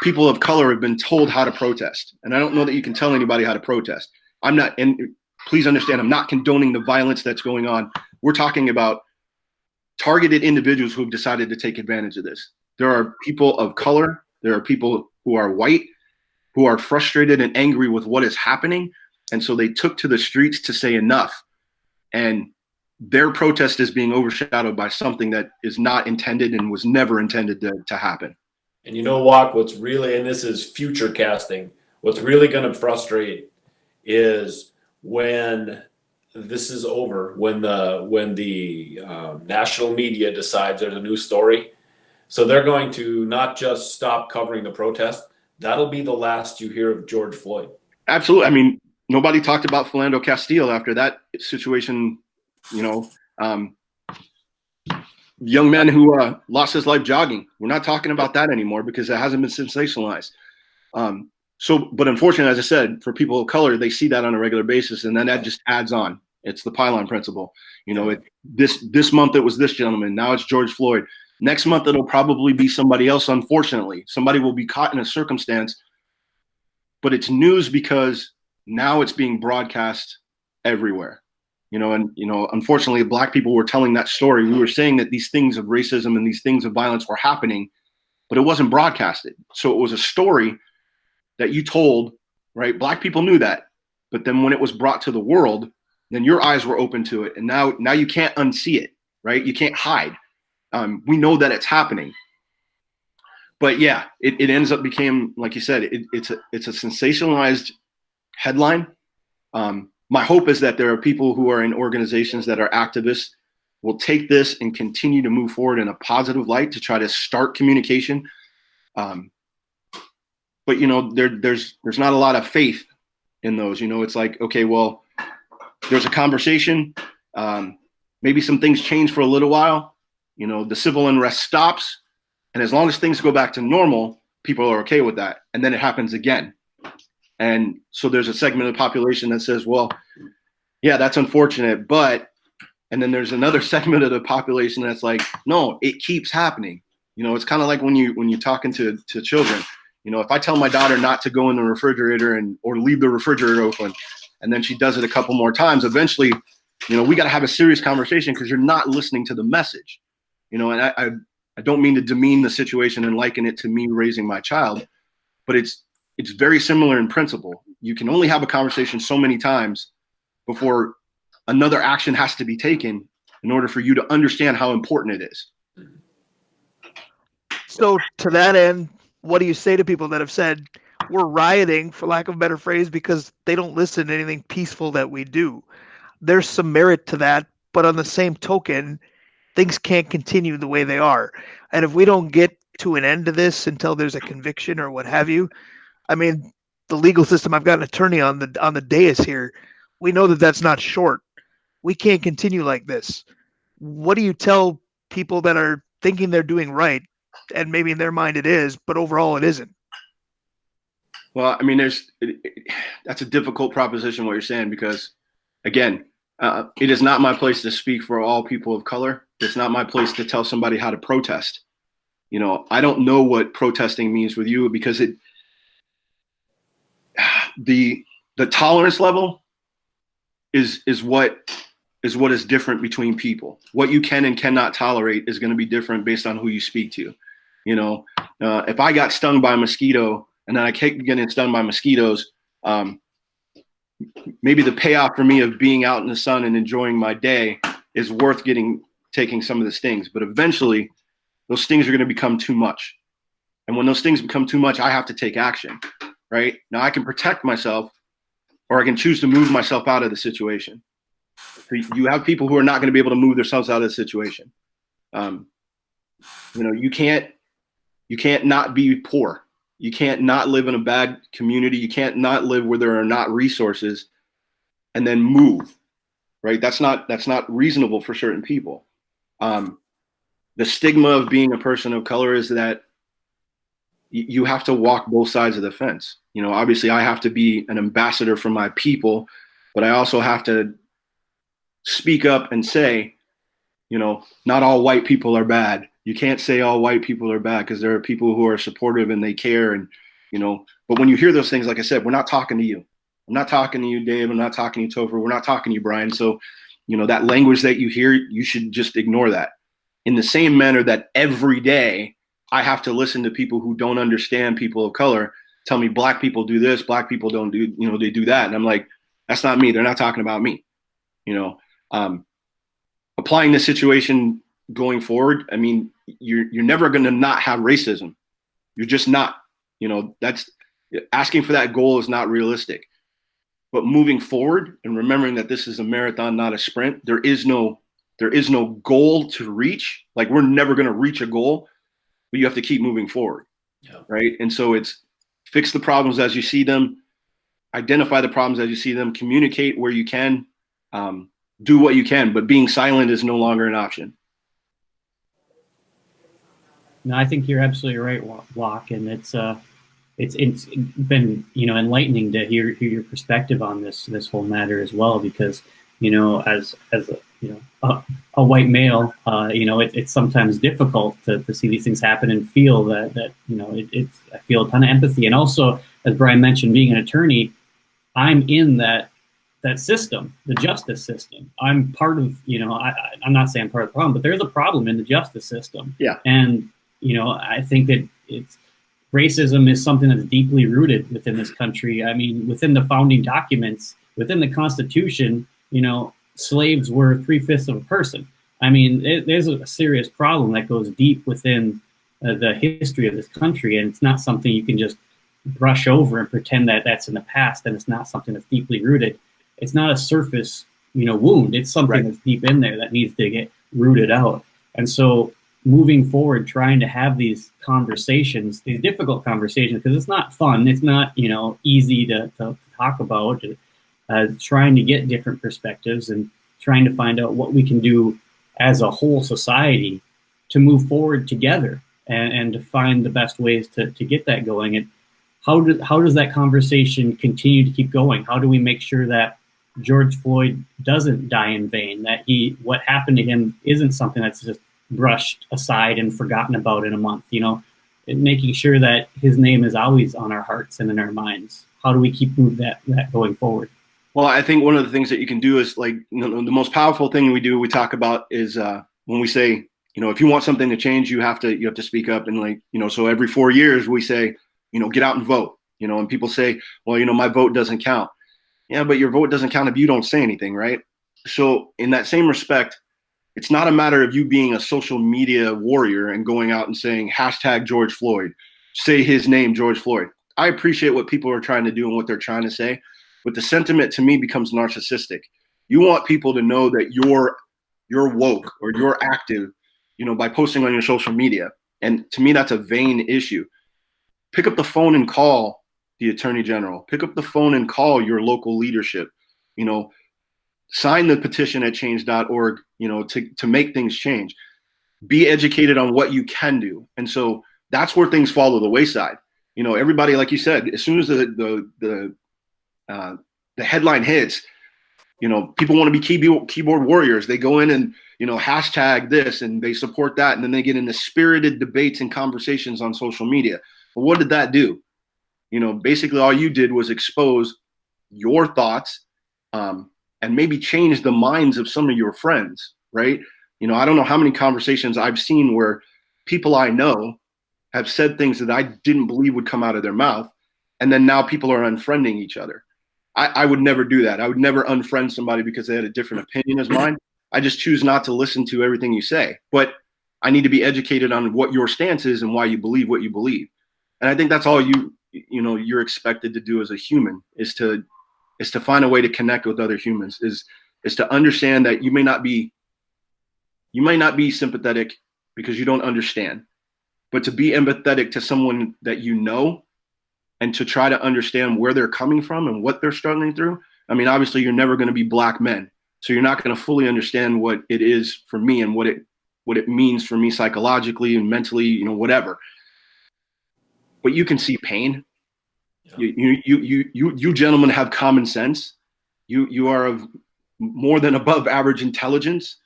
people of color have been told how to protest. And I don't know that you can tell anybody how to protest. I'm not, and please understand, I'm not condoning the violence that's going on. We're talking about targeted individuals who have decided to take advantage of this. There are people of color, there are people who are white, who are frustrated and angry with what is happening. And so they took to the streets to say enough. And their protest is being overshadowed by something that is not intended and was never intended to happen. And what's really, and this is future casting, what's really going to frustrate is when this is over, when the national media decides there's a new story. So they're going to not just stop covering the protest. That'll be the last you hear of George Floyd. Absolutely. I mean, nobody talked about Philando Castile after that situation. Young man who lost his life jogging. We're not talking about that anymore because it hasn't been sensationalized. But unfortunately, as I said, for people of color, they see that on a regular basis, and then that just adds on. It's the pylon principle. This month it was this gentleman. Now it's George Floyd. Next month it'll probably be somebody else. Unfortunately, somebody will be caught in a circumstance. But it's news because now it's being broadcast everywhere. Unfortunately, Black people were telling that story. We were saying that these things of racism and these things of violence were happening, but it wasn't broadcasted. So it was a story that you told, right? Black people knew that. But then when it was brought to the world, then your eyes were open to it. And now you can't unsee it, right? You can't hide. We know that it's happening. But yeah, it ends up became, like you said, it's a sensationalized headline. My hope is that there are people who are in organizations that are activists will take this and continue to move forward in a positive light to try to start communication. But there's not a lot of faith in those. It's like, okay, well, there's a conversation. Maybe some things change for a little while. The civil unrest stops, and as long as things go back to normal, people are okay with that. And then it happens again. And so there's a segment of the population that says, well, yeah, that's unfortunate, and then there's another segment of the population that's like, no, it keeps happening. It's kind of like when you're talking to children. If I tell my daughter not to go in the refrigerator or leave the refrigerator open, and then she does it a couple more times, eventually, we got to have a serious conversation because you're not listening to the message. And I don't mean to demean the situation and liken it to me raising my child, but it's very similar in principle. You can only have a conversation so many times before another action has to be taken in order for you to understand how important it is. So to that end, what do you say to people that have said we're rioting, for lack of a better phrase, because they don't listen to anything peaceful that we do? There's some merit to that, but on the same token, things can't continue the way they are. And if we don't get to an end to this until there's a conviction or what have you, I mean, the legal system, I've got an attorney on the dais here. We know that that's not short. We can't continue like this. What do you tell people that are thinking they're doing right, and maybe in their mind it is, but overall it isn't? Well, I mean, that's a difficult proposition what you're saying, because again, it is not my place to speak for all people of color. It's not my place to tell somebody how to protest. I don't know what protesting means with you, because the tolerance level is what is different between people. What you can and cannot tolerate is going to be different based on who you speak to. You know, if I got stung by a mosquito and then I kept getting stung by mosquitoes, maybe the payoff for me of being out in the sun and enjoying my day is worth taking some of the stings. But eventually, those stings are going to become too much. And when those stings become too much, I have to take action. Right? Now I can protect myself, or I can choose to move myself out of the situation. So you have people who are not going to be able to move themselves out of the situation. You know, you can't not be poor. You can't not live in a bad community. You can't not live where there are not resources and then move, right? That's not reasonable for certain people. The stigma of being a person of color is that you have to walk both sides of the fence. You know, obviously I have to be an ambassador for my people, but I also have to speak up and say, you know, not all white people are bad. You can't say all white people are bad, because there are people who are supportive and they care. And, you know, but when you hear those things, like I said, we're not talking to you. I'm not talking to you, Dave. I'm not talking to you, Topher. We're not talking to you, Brian. So, you know, that language that you hear, you should just ignore that. In the same manner that every day I have to listen to people who don't understand people of color tell me black people do this, black people don't do, you know, they do that. And I'm like, that's not me. They're not talking about me. You know, applying this situation going forward, I mean, you're never going to not have racism. You're just not. You know, that's asking for that goal is not realistic. But moving forward and remembering that this is a marathon, not a sprint, there is no goal to reach. Like, we're never going to reach a goal, but you have to keep moving forward. Yeah. Right. And so it's fix the problems as you see them, identify the problems as you see them, communicate where you can, do what you can, but being silent is no longer an option. No, I think you're absolutely right, Walk, and it's been, you know, enlightening to hear your perspective on this whole matter as well, because, you know, as a, you know, a white male, you know, it's sometimes difficult to see these things happen and feel that you know, I feel a ton of empathy. And also, as Brian mentioned, being an attorney, I'm in that system, the justice system. I'm part of, you know, I'm not saying part of the problem, but there's a problem in the justice system. Yeah. And, you know, I think that racism is something that's deeply rooted within this country. I mean, within the founding documents, within the Constitution, you know, slaves were 3/5 of a person. I mean, there's a serious problem that goes deep within the history of this country, and it's not something you can just brush over and pretend that that's in the past, and it's not something that's deeply rooted. It's not a surface, you know, wound. It's something that's deep in there that needs to get rooted out. And so moving forward, trying to have these conversations, these difficult conversations, because it's not fun. It's not, you know, easy to talk about, trying to get different perspectives and trying to find out what we can do as a whole society to move forward together and to find the best ways to get that going. And how does that conversation continue to keep going? How do we make sure that George Floyd doesn't die in vain, that what happened to him isn't something that's just brushed aside and forgotten about in a month, you know, and making sure that his name is always on our hearts and in our minds? How do we keep moving that going forward? Well, I think one of the things that you can do is, like, you know, the most powerful thing we talk about is when we say, you know, if you want something to change, you have to speak up. And, like, you know, so every 4 years we say, you know, get out and vote, you know, and people say, well, you know, my vote doesn't count. Yeah, but your vote doesn't count if you don't say anything, right? So in that same respect, it's not a matter of you being a social media warrior and going out and saying hashtag George Floyd, say his name, George Floyd. I appreciate what people are trying to do and what they're trying to say, but the sentiment to me becomes narcissistic. You want people to know that you're woke or you're active, you know, by posting on your social media. And to me, that's a vain issue. Pick up the phone and call the Attorney General. Pick up the phone and call your local leadership. You know, sign the petition at change.org, you know, to make things change. Be educated on what you can do. And so that's where things fall to the wayside. You know, everybody, like you said, as soon as the headline hits, you know, people want to be keyboard warriors. They go in and, you know, hashtag this and they support that. And then they get into spirited debates and conversations on social media. But what did that do? basically all you did was expose your thoughts, and maybe change the minds of some of your friends, right? I don't know how many conversations I've seen where people I know have said things that I didn't believe would come out of their mouth, and then now people are unfriending each other. I would never do that. I would never unfriend somebody because they had a different opinion as mine. I just choose not to listen to everything you say. But I need to be educated on what your stance is and why you believe what you believe. And I think that's all you're expected to do as a human, is to find a way to connect with other humans, is to understand that you might not be sympathetic because you don't understand, but to be empathetic to someone that you know, and to try to understand where they're coming from and what they're struggling through. I mean, obviously you're never going to be black men, so you're not going to fully understand what it is for me and what it means for me psychologically and mentally, whatever. But you can see pain. You gentlemen have common sense. You are of more than above average intelligence.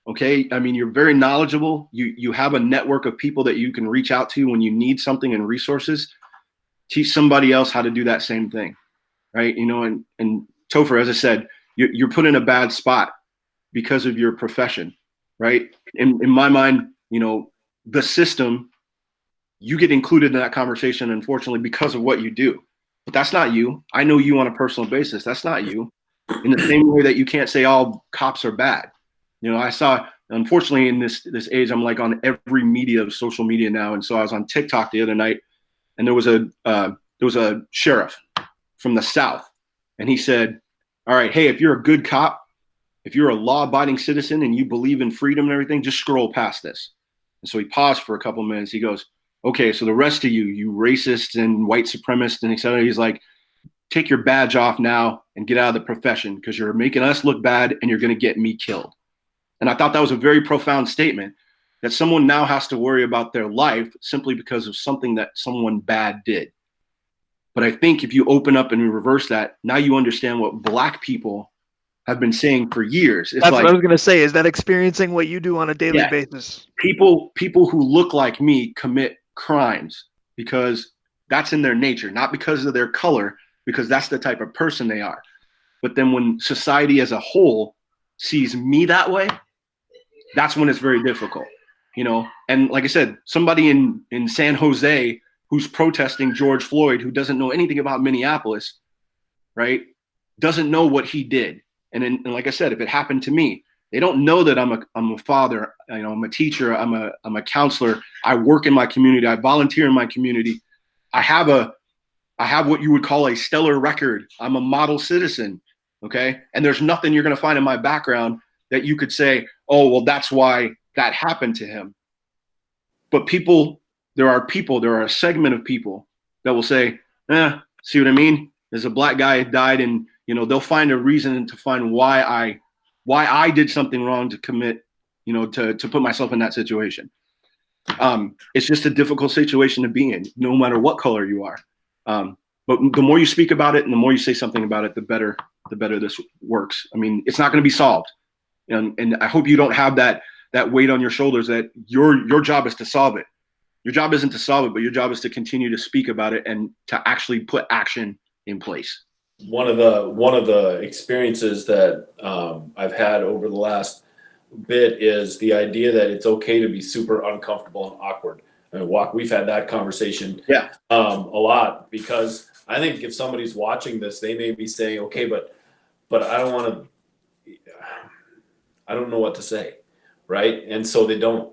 Okay. I mean, you're very knowledgeable. You have a network of people that you can reach out to when you need something and resources. Teach somebody else how to do that same thing. Right. And Topher, as I said, you're put in a bad spot because of your profession. Right. In my mind, the system, you get included in that conversation, unfortunately, because of what you do. But that's not you. I know you on a personal basis. That's not you. In the same way that you can't say all cops are bad. I saw, unfortunately, in this age, I'm like on every media of social media now. And so I was on TikTok the other night, and there was a sheriff from the South, and he said, all right, hey, if you're a good cop, if you're a law-abiding citizen and you believe in freedom and everything, just scroll past this. And so he paused for a couple of minutes. He goes, okay, so the rest of you racists and white supremacists and et cetera, he's like, take your badge off now and get out of the profession, because you're making us look bad and you're going to get me killed. And I thought that was a very profound statement, that someone now has to worry about their life simply because of something that someone bad did. But I think if you open up and reverse that, now you understand what black people have been saying for years. That's what I was going to say. Is that experiencing what you do on a daily basis? People who look like me commit crimes because that's in their nature, not because of their color, because that's the type of person they are. But then when society as a whole sees me that way, that's when it's very difficult, And like I said, somebody in San Jose who's protesting George Floyd, who doesn't know anything about Minneapolis, right, doesn't know what he did. And like I said, if it happened to me, they don't know that I'm a father, I'm a teacher, I'm a counselor. I work in my community. I volunteer in my community. I have what you would call a stellar record. I'm a model citizen. Okay. And there's nothing you're going to find in my background that you could say, oh, well, that's why that happened to him. But there are a segment of people that will say, see what I mean? There's a black guy who died, and, they'll find a reason to find why I did something wrong to commit, to put myself in that situation. It's just a difficult situation to be in, no matter what color you are. But the more you speak about it and the more you say something about it, the better this works. I mean, it's not going to be solved. And I hope you don't have that weight on your shoulders that your job is to solve it. Your job isn't to solve it, but your job is to continue to speak about it and to actually put action in place. One of the experiences that I've had over the last bit is the idea that it's okay to be super uncomfortable and awkward. I mean, we've had that conversation a lot, because I think if somebody's watching this, they may be saying, okay, but I don't know what to say, right? And so they don't.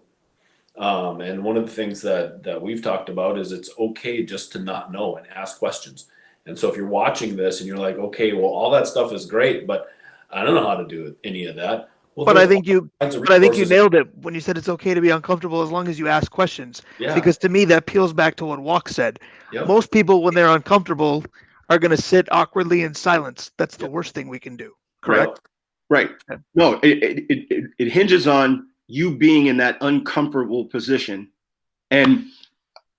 And one of the things that we've talked about is it's okay just to not know and ask questions. And so if you're watching this and you're like, okay, well, all that stuff is great, but I don't know how to do any of that. Well, but I think you nailed it when you said it's okay to be uncomfortable as long as you ask questions. Yeah. Because to me, that peels back to what Walk said. Yep. Most people, when they're uncomfortable, are going to sit awkwardly in silence. That's the worst thing we can do. Correct? Right. No, it hinges on you being in that uncomfortable position. And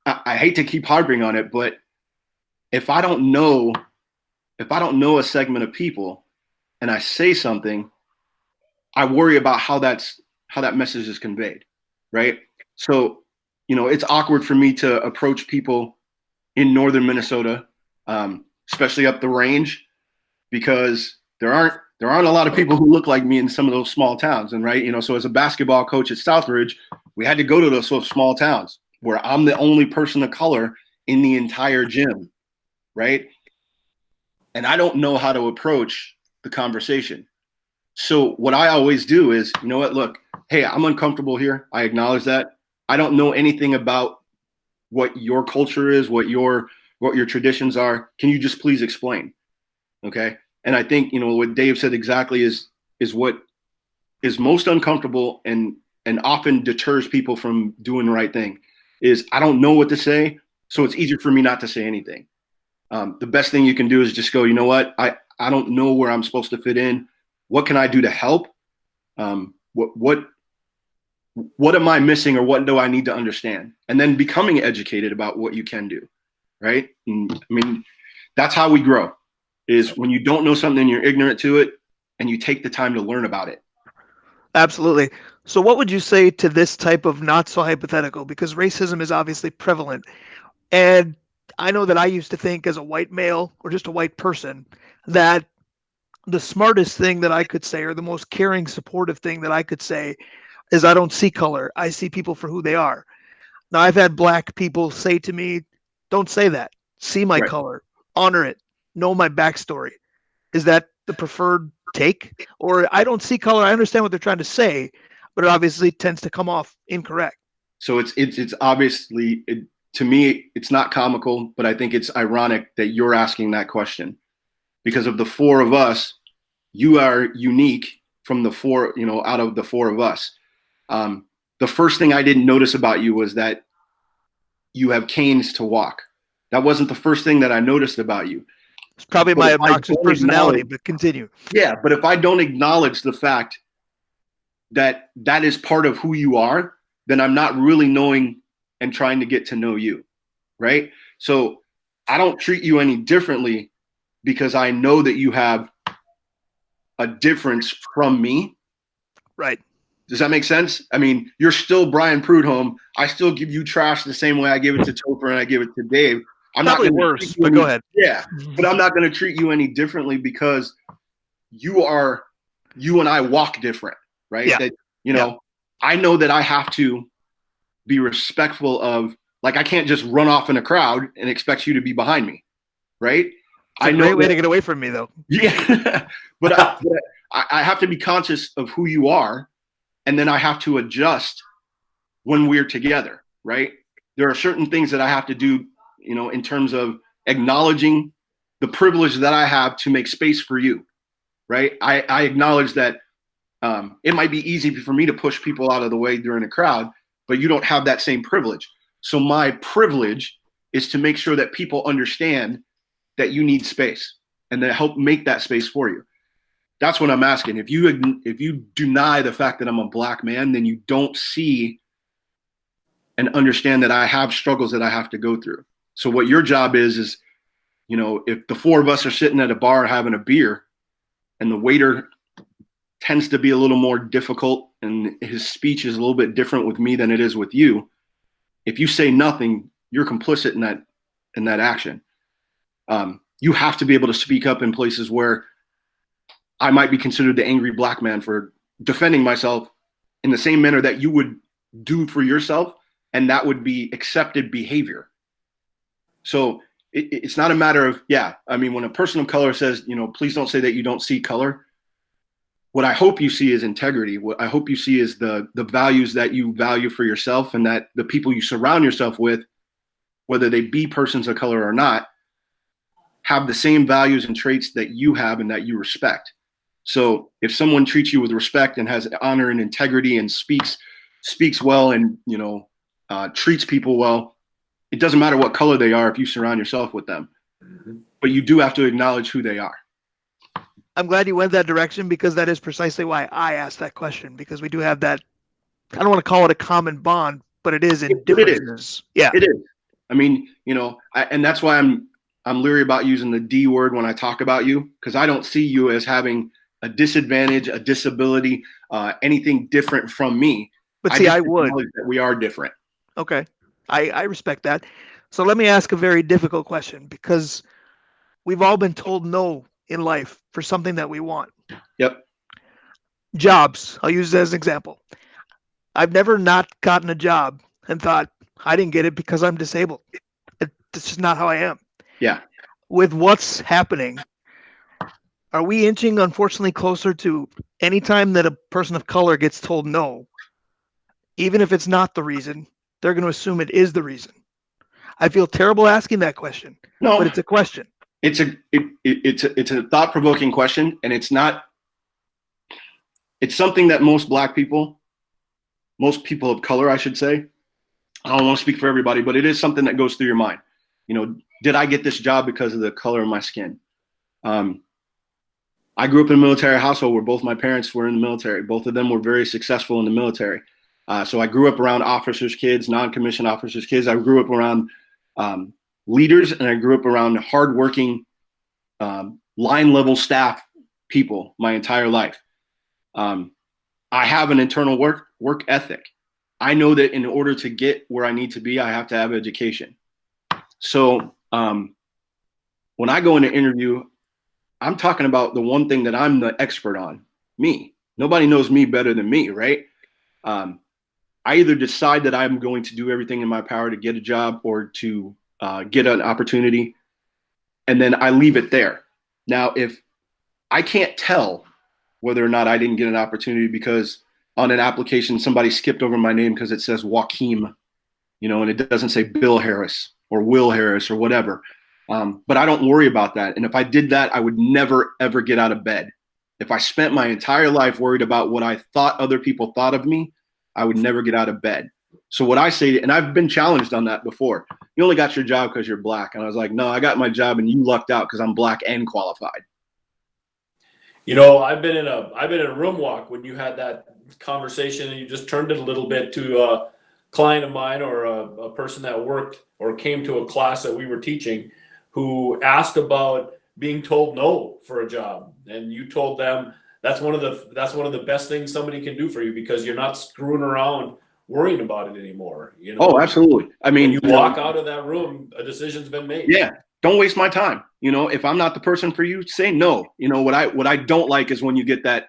I hate to keep harping on it, but if I don't know a segment of people and I say something, I worry about how that message is conveyed, right? So, it's awkward for me to approach people in northern Minnesota especially up the range, because there aren't a lot of people who look like me in some of those small towns. And right, so as a basketball coach at Southridge, we had to go to those sort of small towns where I'm the only person of color in the entire gym, right? And I don't know how to approach the conversation. So what I always do is, you know what, look, hey, I'm uncomfortable here. I acknowledge that. I don't know anything about what your culture is, what your traditions are. Can you just please explain? Okay. And I think, what Dave said exactly is what is most uncomfortable and often deters people from doing the right thing is I don't know what to say. So it's easier for me not to say anything. The best thing you can do is just go, you know what? I don't know where I'm supposed to fit in. What can I do to help? What am I missing, or what do I need to understand? And then becoming educated about what you can do, right? And, I mean, that's how we grow, is when you don't know something, you're ignorant to it, and you take the time to learn about it. Absolutely. So what would you say to this type of not so hypothetical? Because racism is obviously prevalent. And I know that I used to think as a white male or just a white person that the smartest thing that I could say, or the most caring, supportive thing that I could say, is I don't see color. I see people for who they are. Now, I've had black people say to me, don't say that. See my Right. color, honor it, know my backstory. Is that the preferred take? Or I don't see color. I understand what they're trying to say, but it obviously tends to come off incorrect. So it's obviously, to me, it's not comical, but I think it's ironic that you're asking that question, because of the four of us, you are unique from the four, out of the four of us. The first thing I didn't notice about you was that you have canes to walk. That wasn't the first thing that I noticed about you. It's probably my obnoxious personality, but continue. Yeah, but if I don't acknowledge the fact that that is part of who you are, then I'm not really knowing and trying to get to know you, right? So I don't treat you any differently because I know that you have a difference from me. Right. Does that make sense? I mean, you're still Brian Prudhomme. I still give you trash the same way I give it to Topher and I give it to Dave. I'm probably not worse, but go ahead. Yeah, but I'm not going to treat you any differently because you and I walk different, right? Yeah. That, I know that I have to be respectful of, like, I can't just run off in a crowd and expect you to be behind me, right? It's a great way to get away from me, though. Yeah, but I have to be conscious of who you are, and then I have to adjust when we're together, right? There are certain things that I have to do, in terms of acknowledging the privilege that I have to make space for you, right? I acknowledge that it might be easy for me to push people out of the way during a crowd, but you don't have that same privilege. So my privilege is to make sure that people understand that you need space and to help make that space for you. That's what I'm asking. If you deny the fact that I'm a black man, then you don't see and understand that I have struggles that I have to go through. So what your job is, if the four of us are sitting at a bar having a beer and the waiter tends to be a little more difficult and his speech is a little bit different with me than it is with you, if you say nothing, you're complicit in that action. You have to be able to speak up in places where I might be considered the angry black man for defending myself in the same manner that you would do for yourself, and that would be accepted behavior. So it's not a matter of, when a person of color says, please don't say that you don't see color, what I hope you see is integrity. What I hope you see is the values that you value for yourself, and that the people you surround yourself with, whether they be persons of color or not, have the same values and traits that you have and that you respect. So if someone treats you with respect and has honor and integrity and speaks well and, treats people well, it doesn't matter what color they are if you surround yourself with them. Mm-hmm. But you do have to acknowledge who they are. I'm glad you went that direction, because that is precisely why I asked that question, because we do have that, I don't want to call it a common bond, but it is in differences. Yeah. It is. I mean, and that's why I'm leery about using the D word when I talk about you, because I don't see you as having a disadvantage, a disability, anything different from me. But see, I would. That we are different. Okay. I respect that. So let me ask a very difficult question, because we've all been told no in life for something that we want. Yep. Jobs, I'll use it as an example. I've never not gotten a job and thought, I didn't get it because I'm disabled. It's just not how I am. Yeah. With what's happening, are we inching, unfortunately, closer to any time that a person of color gets told no, even if it's not the reason, they're going to assume it is the reason? I feel terrible asking that question, No, but it's a question. it's a thought-provoking question, and it's something that most people of color, I should say, I don't want to speak for everybody, but it is something that goes through your mind. Did I get this job because of the color of my skin? I grew up in a military household where both my parents were in the military. Both of them were very successful in the military. So I grew up around officers' kids, non-commissioned officers' kids. I grew up around leaders, and I grew up around hardworking, line-level staff people my entire life. I have an internal work ethic. I know that in order to get where I need to be, I have to have education. So when I go in an interview, I'm talking about the one thing that I'm the expert on, me. Nobody knows me better than me, right? I either decide that I'm going to do everything in my power to get a job or to get an opportunity, and then I leave it there. Now, if I can't tell whether or not I didn't get an opportunity because on an application somebody skipped over my name because it says Joaquim, and it doesn't say Bill Harris or Will Harris or whatever. But I don't worry about that. And if I did that, I would never, ever get out of bed. If I spent my entire life worried about what I thought other people thought of me, I would never get out of bed. So what I say, and I've been challenged on that before, you only got your job because you're black. And I was like, no, I got my job and you lucked out because I'm black and qualified. I've been in a room walk when you had that conversation, and you just turned it a little bit to a client of mine or a person that worked or came to a class that we were teaching who asked about being told no for a job, and you told them that's one of the best things somebody can do for you because you're not screwing around worrying about it anymore. Oh, absolutely. I mean, when you walk out of that room, a decision's been made. Yeah. Don't waste my time. If I'm not the person for you, say no. What I don't like is when you get that.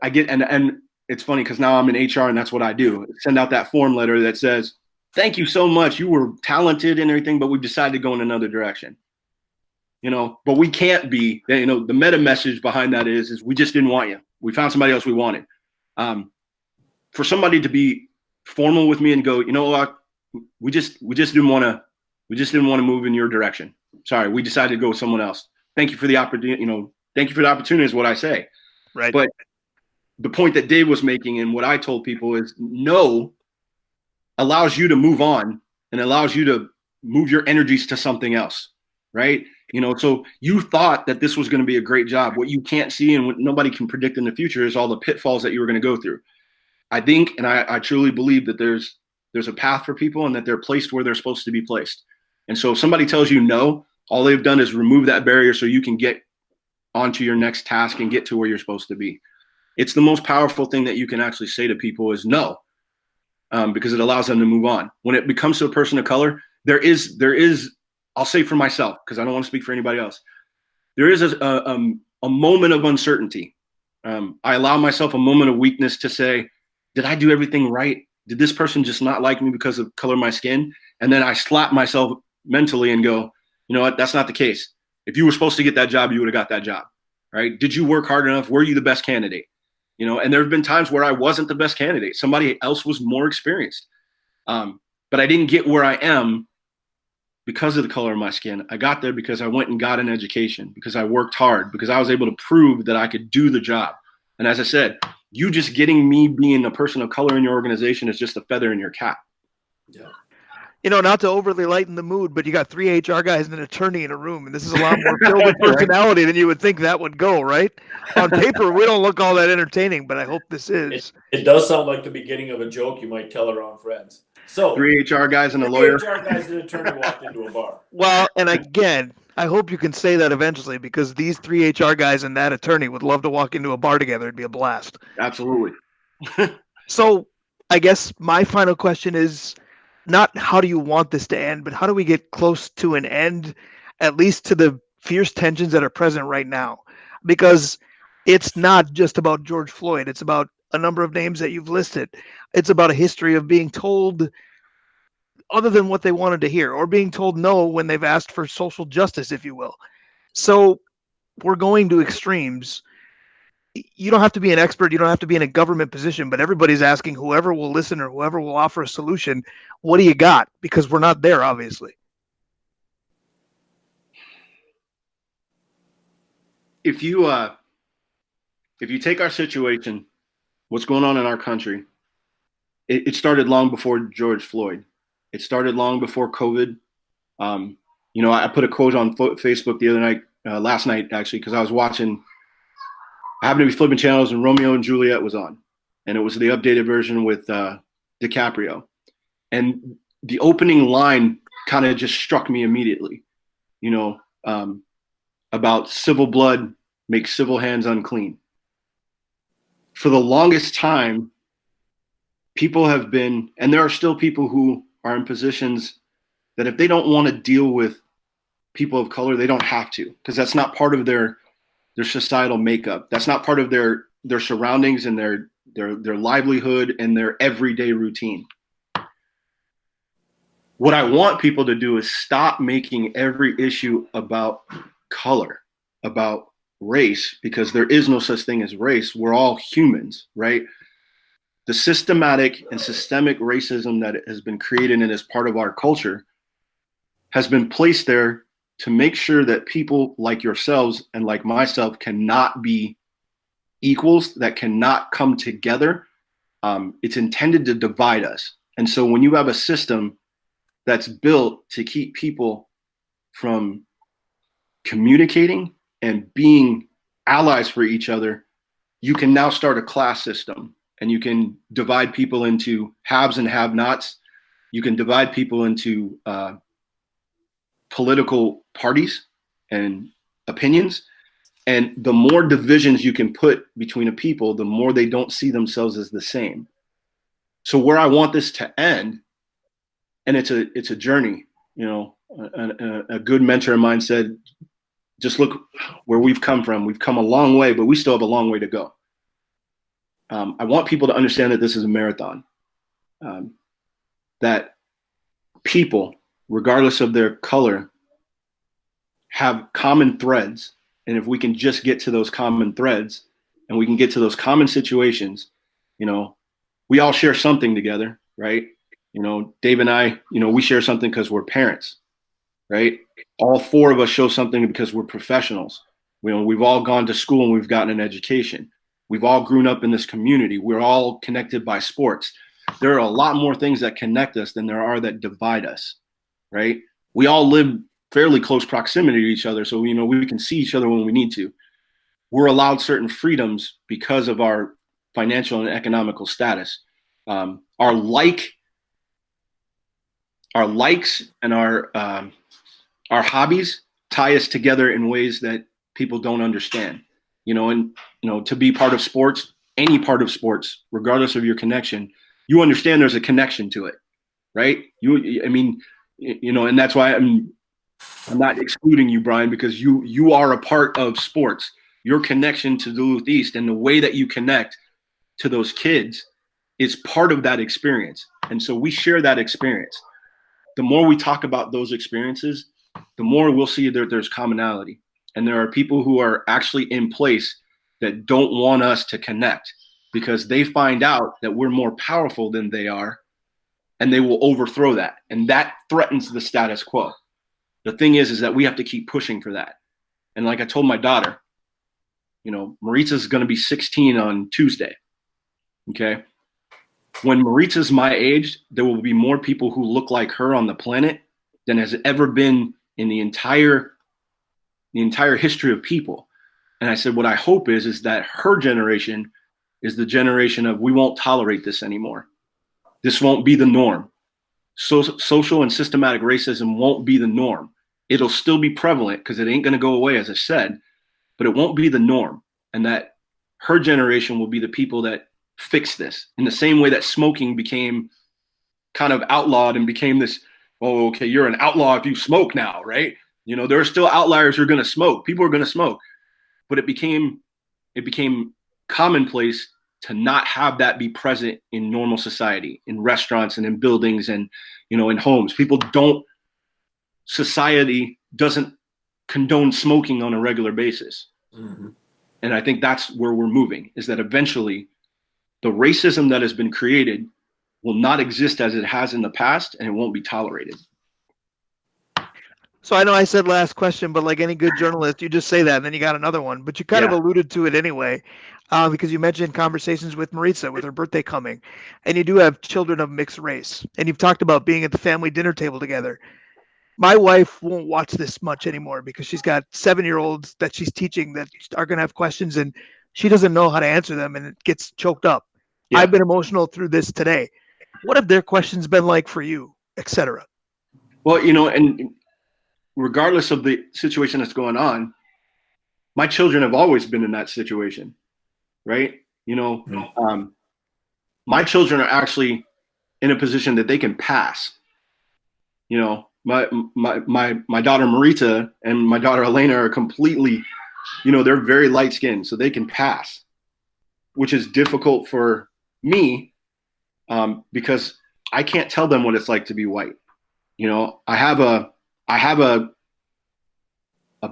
I get and it's funny because now I'm in HR and that's what I do. Send out that form letter that says, "Thank you so much. You were talented and everything, but we decided to go in another direction." But we can't be. The meta message behind that is we just didn't want you. We found somebody else we wanted. For somebody to be formal with me and go, what, we just didn't want to. We just didn't want to move in your direction. Sorry, we decided to go with someone else. Thank you for the opportunity. Thank you for the opportunity is what I say. Right. But the point that Dave was making and what I told people is no allows you to move on and allows you to move your energies to something else. Right. So you thought that this was going to be a great job. What you can't see and what nobody can predict in the future is all the pitfalls that you were going to go through. I think, and I truly believe that there's a path for people and that they're placed where they're supposed to be placed. And so if somebody tells you no, all they've done is remove that barrier so you can get onto your next task and get to where you're supposed to be. It's the most powerful thing that you can actually say to people is no, because it allows them to move on. When it becomes to a person of color, there is, I'll say for myself, because I don't want to speak for anybody else. There is a moment of uncertainty. I allow myself a moment of weakness to say, did I do everything right? Did this person just not like me because of the color of my skin? And then I slap myself mentally and go, you know what? That's not the case. If you were supposed to get that job, you would have got that job, right? Did you work hard enough? Were you the best candidate? And there have been times where I wasn't the best candidate. Somebody else was more experienced. But I didn't get where I am because of the color of my skin. I got there because I went and got an education, because I worked hard, because I was able to prove that I could do the job. And as I said, you just getting me being a person of color in your organization is just a feather in your cap. Yeah. Not to overly lighten the mood, but you got 3 HR guys and an attorney in a room, and this is a lot more filled with personality than you would think that would go, right? On paper, we don't look all that entertaining, but I hope this is. It does sound like the beginning of a joke you might tell around friends. So 3 HR guys and a lawyer. 3 HR guys and an attorney walked into a bar. Well, and again, I hope you can say that eventually, because these 3 HR guys and that attorney would love to walk into a bar together. It'd be a blast. Absolutely. So I guess my final question is not how do you want this to end, but how do we get close to an end? at least to the fierce tensions that are present right now, because it's not just about George Floyd. It's about a number of names that you've listed. It's about a history of being told other than what they wanted to hear, or being told no when they've asked for social justice, if you will. So we're going to extremes. You don't have to be an expert, you don't have to be in a government position, but everybody's asking whoever will listen or whoever will offer a solution, what do you got? Because we're not there, obviously. If you take our situation, what's going on in our country, it started long before George Floyd. It started long before COVID. I put a quote on Facebook the other night, last night actually, because I was watching. I happened to be flipping channels, and Romeo and Juliet was on, and it was the updated version with DiCaprio. And the opening line kind of just struck me immediately, about civil blood makes civil hands unclean. For the longest time, people have been, and there are still people who are in positions that if they don't want to deal with people of color, they don't have to, because that's not part of their societal makeup. That's not part of their surroundings and their livelihood and their everyday routine. What I want people to do is stop making every issue about color, about race, because there is no such thing as race. We're all humans, right? The systematic and systemic racism that has been created and is part of our culture has been placed there to make sure that people like yourselves and like myself cannot be equals, that cannot come together. It's intended to divide us. And so when you have a system that's built to keep people from communicating and being allies for each other, you can now start a class system, and you can divide people into haves and have-nots. You can divide people into political parties and opinions. And the more divisions you can put between a people, the more they don't see themselves as the same. So where I want this to end, and it's a journey, a good mentor of mine said, just look where we've come from. We've come a long way, but we still have a long way to go. I want people to understand that this is a marathon, that people, regardless of their color, have common threads. And if we can just get to those common threads and we can get to those common situations, we all share something together, right? Dave and I, we share something because we're parents, right? All four of us show something because we're professionals. We've all gone to school and we've gotten an education. We've all grown up in this community. We're all connected by sports. There are a lot more things that connect us than there are that divide us, right? We all live fairly close proximity to each other, so we can see each other when we need to. We're allowed certain freedoms because of our financial and economical status. Our likes and our hobbies tie us together in ways that people don't understand. To be part of sports, any part of sports, regardless of your connection, you understand there's a connection to it, right? And that's why I'm not excluding you, Brian, because you are a part of sports. Your connection to Duluth East and the way that you connect to those kids is part of that experience. And so we share that experience. The more we talk about those experiences, the more we'll see that there's commonality. And there are people who are actually in place that don't want us to connect because they find out that we're more powerful than they are, and they will overthrow that. And that threatens the status quo. The thing is that we have to keep pushing for that. And like I told my daughter, Maritza's going to be 16 on Tuesday. Okay. When Maritza's my age, there will be more people who look like her on the planet than has ever been in the entire history of people. And I said, what I hope is that her generation is the generation of, we won't tolerate this anymore. This won't be the norm. So, social and systematic racism won't be the norm. It'll still be prevalent because it ain't going to go away, as I said, but it won't be the norm. And that her generation will be the people that fix this in the same way that smoking became kind of outlawed and became this, oh, okay, you're an outlaw if you smoke now, right? You know, there are still outliers who are going to smoke. People are going to smoke, but it became commonplace to not have that be present in normal society, in restaurants and in buildings and, you know, in homes. Society doesn't condone smoking on a regular basis. Mm-hmm. And I think that's where we're moving, is that eventually the racism that has been created will not exist as it has in the past, and it won't be tolerated. So I know I said last question, but like any good journalist, you just say that and then you got another one. But you kind of alluded to it anyway, because you mentioned conversations with Maritza with her birthday coming, and you do have children of mixed race, and you've talked about being at the family dinner table together. My wife won't watch this much anymore because she's got 7-year-olds that she's teaching that are going to have questions, and she doesn't know how to answer them, and it gets choked up. Yeah. I've been emotional through this today. What have their questions been like for you, etc.? Well, you know, and regardless of the situation that's going on, my children have always been in that situation, right? You know, my children are actually in a position that they can pass. You know, my daughter Marita and my daughter Elena are completely, you know, they're very light skinned, so they can pass, which is difficult for me because I can't tell them what it's like to be white. You know, I have a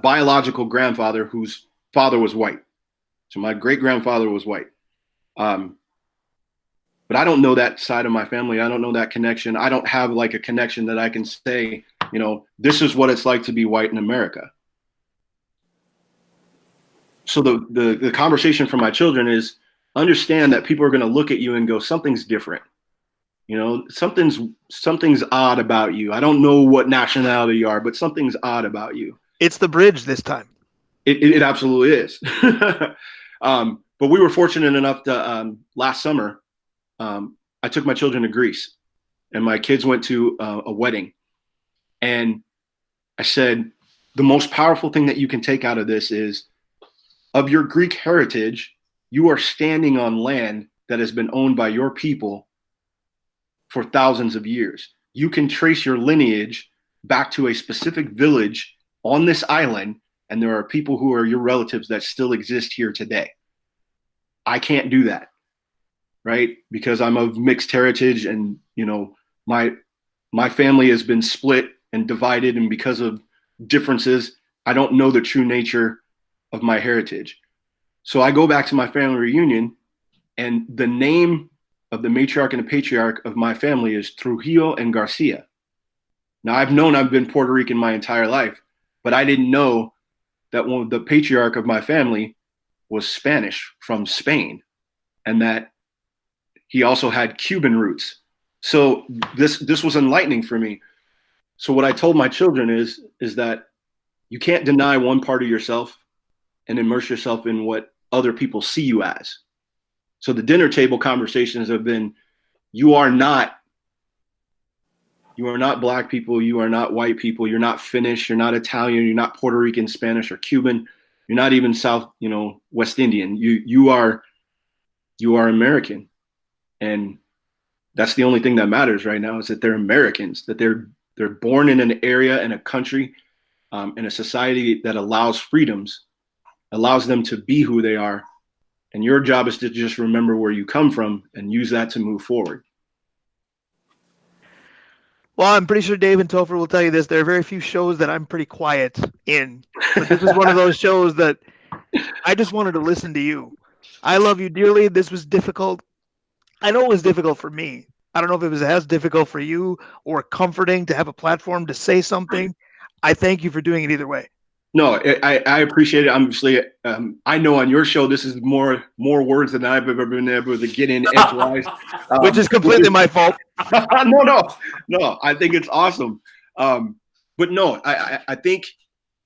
biological grandfather whose father was white. So my great grandfather was white. But I don't know that side of my family. I don't know that connection. I don't have like a connection that I can say, you know, this is what it's like to be white in America. So the conversation for my children is understand that people are going to look at you and go, something's different. You know, something's odd about you. I don't know what nationality you are, but something's odd about you. It's the bridge this time. It absolutely is. But we were fortunate enough to last summer, I took my children to Greece, and my kids went to a wedding. And I said, the most powerful thing that you can take out of this is, of your Greek heritage, you are standing on land that has been owned by your people for thousands of years. You can trace your lineage back to a specific village on this island, and there are people who are your relatives that still exist here today. I can't do that, right? Because I'm of mixed heritage, and you know, my family has been split and divided, and because of differences, I don't know the true nature of my heritage. So I go back to my family reunion, and the name of the matriarch and the patriarch of my family is Trujillo and Garcia. Now I've been Puerto Rican my entire life, but I didn't know that one of the patriarch of my family was Spanish from Spain, and that he also had Cuban roots. So this was enlightening for me. So what I told my children is that you can't deny one part of yourself and immerse yourself in what other people see you as. So the dinner table conversations have been, you are not black people, you are not white people, you're not Finnish, you're not Italian, you're not Puerto Rican, Spanish, or Cuban, you're not even West Indian. You are American. And that's the only thing that matters right now, is that they're Americans, that they're born in an area, in a country, in a society that allows freedoms, allows them to be who they are. And your job is to just remember where you come from and use that to move forward. Well, I'm pretty sure Dave and Topher will tell you this. There are very few shows that I'm pretty quiet in. But this is one of those shows that I just wanted to listen to you. I love you dearly. This was difficult. I know it was difficult for me. I don't know if it was as difficult for you or comforting to have a platform to say something. I thank you for doing it either way. No, I appreciate it. Obviously, I know on your show this is more words than I've ever been able to get in edgewise, which is completely my fault. No. I think it's awesome. But no, I think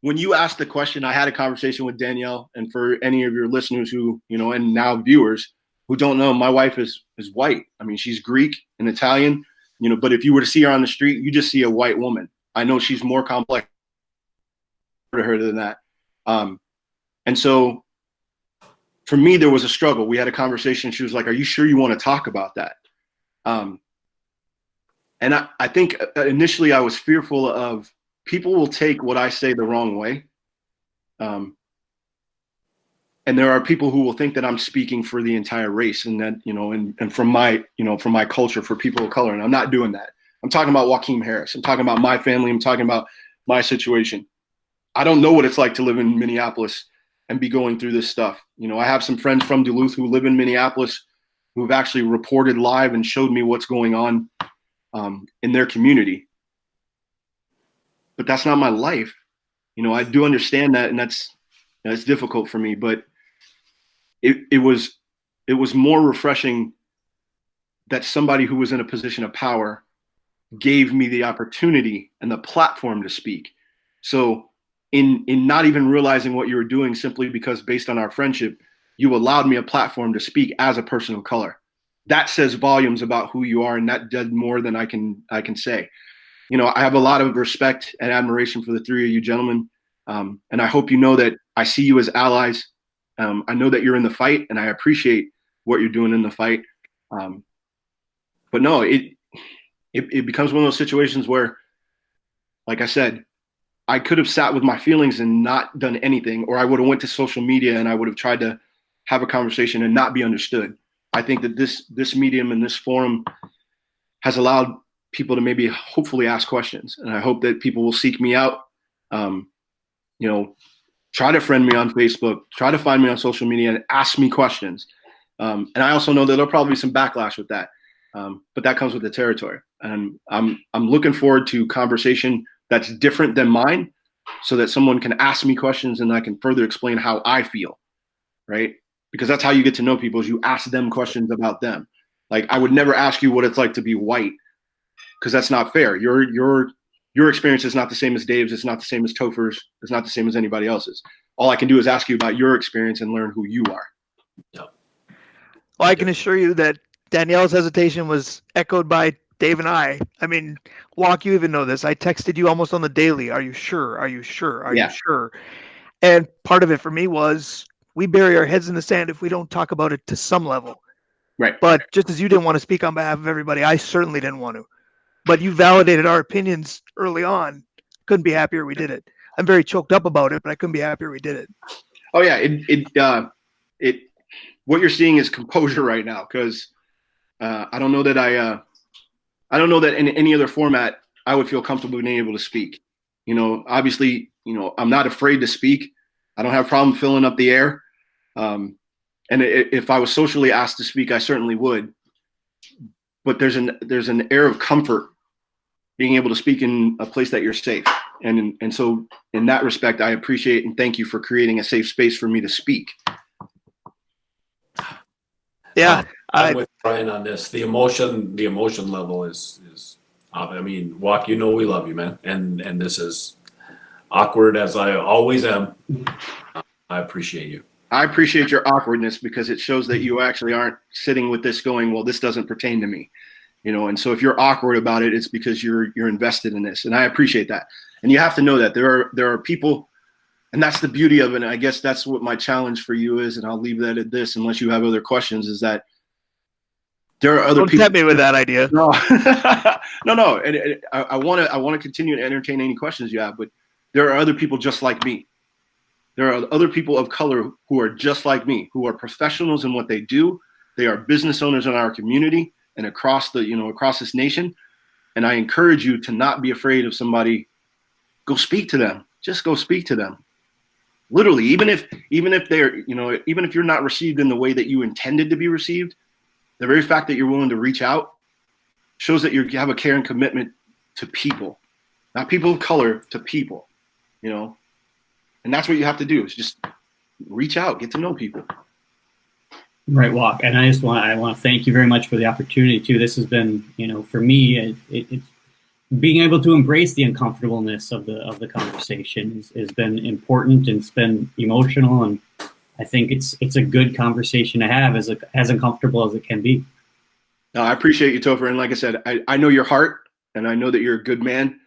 when you asked the question, I had a conversation with Danielle, and for any of your listeners who and now viewers who don't know, my wife is white. I mean, she's Greek and Italian, but if you were to see her on the street, you just see a white woman. I know she's more complex to her than that. And so for me, there was a struggle. We had a conversation. She was like, are you sure you want to talk about that? And I think initially I was fearful of people will take what I say the wrong way. And there are people who will think that I'm speaking for the entire race, and that, and from my culture, for people of color. And I'm not doing that. I'm talking about Joaquim Harris. I'm talking about my family. I'm talking about my situation. I don't know what it's like to live in Minneapolis and be going through this stuff. I have some friends from Duluth who live in Minneapolis who've actually reported live and showed me what's going on in their community. But that's not my life. I do understand that, and that's difficult for me. But it was more refreshing that somebody who was in a position of power gave me the opportunity and the platform to speak. So in not even realizing what you were doing, simply because based on our friendship, you allowed me a platform to speak as a person of color. That says volumes about who you are, and that does more than I can say. I have a lot of respect and admiration for the three of you gentlemen, and I hope you know that I see you as allies. I know that you're in the fight, and I appreciate what you're doing in the fight. But no, it becomes one of those situations where, like I said, I could have sat with my feelings and not done anything, or I would have went to social media and I would have tried to have a conversation and not be understood. I think that this medium and this forum has allowed people to maybe hopefully ask questions, and I hope that people will seek me out. Try to friend me on Facebook, try to find me on social media and ask me questions. And I also know that there'll probably be some backlash with that. But that comes with the territory. And I'm looking forward to conversation that's different than mine, so that someone can ask me questions and I can further explain how I feel, right? Because that's how you get to know people, is you ask them questions about them. Like, I would never ask you what it's like to be white, because that's not fair. Your experience is not the same as Dave's. It's not the same as Topher's. It's not the same as anybody else's. All I can do is ask you about your experience and learn who you are. Yep. Well, I can assure you that Danielle's hesitation was echoed by Dave and I. I mean, Walk, you even know this. I texted you almost on the daily. Are you sure? Are you sure? Are you sure? And part of it for me was, we bury our heads in the sand if we don't talk about it to some level. Right. But just as you didn't want to speak on behalf of everybody, I certainly didn't want to. But you validated our opinions early on. Couldn't be happier we did it. I'm very choked up about it, but I couldn't be happier we did it. Oh yeah, what you're seeing is composure right now, because I don't know that in any other format I would feel comfortable being able to speak. Obviously, I'm not afraid to speak. I don't have a problem filling up the air. And if I was socially asked to speak, I certainly would. But there's an air of comfort being able to speak in a place that you're safe. And so in that respect, I appreciate and thank you for creating a safe space for me to speak. Yeah. I'm with Brian on this. The emotion level is I mean, Walk, we love you, man. And this is awkward as I always am. I appreciate you. I appreciate your awkwardness, because it shows that you actually aren't sitting with this going, well, this doesn't pertain to me. And so if you're awkward about it, it's because you're invested in this. And I appreciate that. And you have to know that there are people, and that's the beauty of it. And I guess that's what my challenge for you is. And I'll leave that at this, unless you have other questions, is that there are other people. Don't tempt me with that idea. No, no. And I want to continue to entertain any questions you have, but there are other people just like me. There are other people of color who are just like me, who are professionals in what they do. They are business owners in our community and across this nation. And I encourage you to not be afraid of somebody. Go speak to them. Just go speak to them. Literally, even if they're, even if you're not received in the way that you intended to be received, the very fact that you're willing to reach out shows that you have a care and commitment to people, not people of color, to people, and that's what you have to do, is just reach out, get to know people. Right, Walk. And I want to thank you very much for the opportunity too. This has been, for me, it's being able to embrace the uncomfortableness of the conversation has been important, and it's been emotional, and I think it's a good conversation to have, as uncomfortable as it can be. No, I appreciate you, Topher. And like I said, I know your heart, and I know that you're a good man.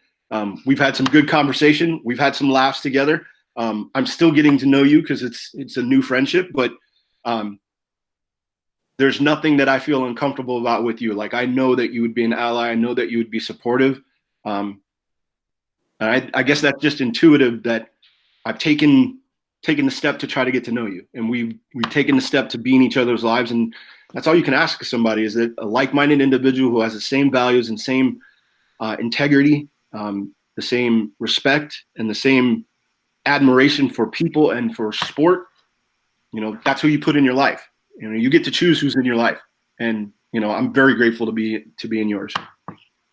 We've had some good conversation. We've had some laughs together. I'm still getting to know you, because it's a new friendship, but there's nothing that I feel uncomfortable about with you. Like, I know that you would be an ally. I know that you would be supportive. I guess that's just intuitive that I've taken the step to try to get to know you, and we've taken the step to be in each other's lives, and that's all you can ask of somebody, is that a like-minded individual who has the same values and same integrity, the same respect, and the same admiration for people and for sport. That's who you put in your life. You get to choose who's in your life, and I'm very grateful to be in yours.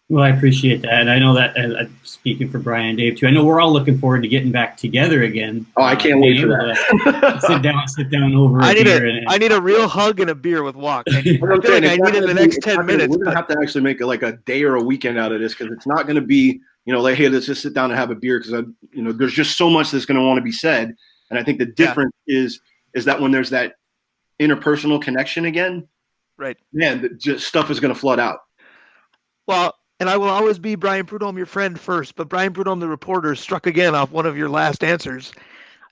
Well, I appreciate that, and I know that. Speaking for Brian and Dave too, I know we're all looking forward to getting back together again. Oh, I can't wait for that. sit down over a beer. I need a real hug and a beer with Walk. I feel like I need it in the next 10 minutes. We're gonna have to actually make like a day or a weekend out of this, because it's not going to be like, hey, let's just sit down and have a beer, because there's just so much that's going to want to be said, and I think the difference is that when there's that interpersonal connection again, right? Man, just stuff is going to flood out. Well. And I will always be Brian Prudhomme, your friend, first. But Brian Prudhomme, the reporter, struck again off one of your last answers.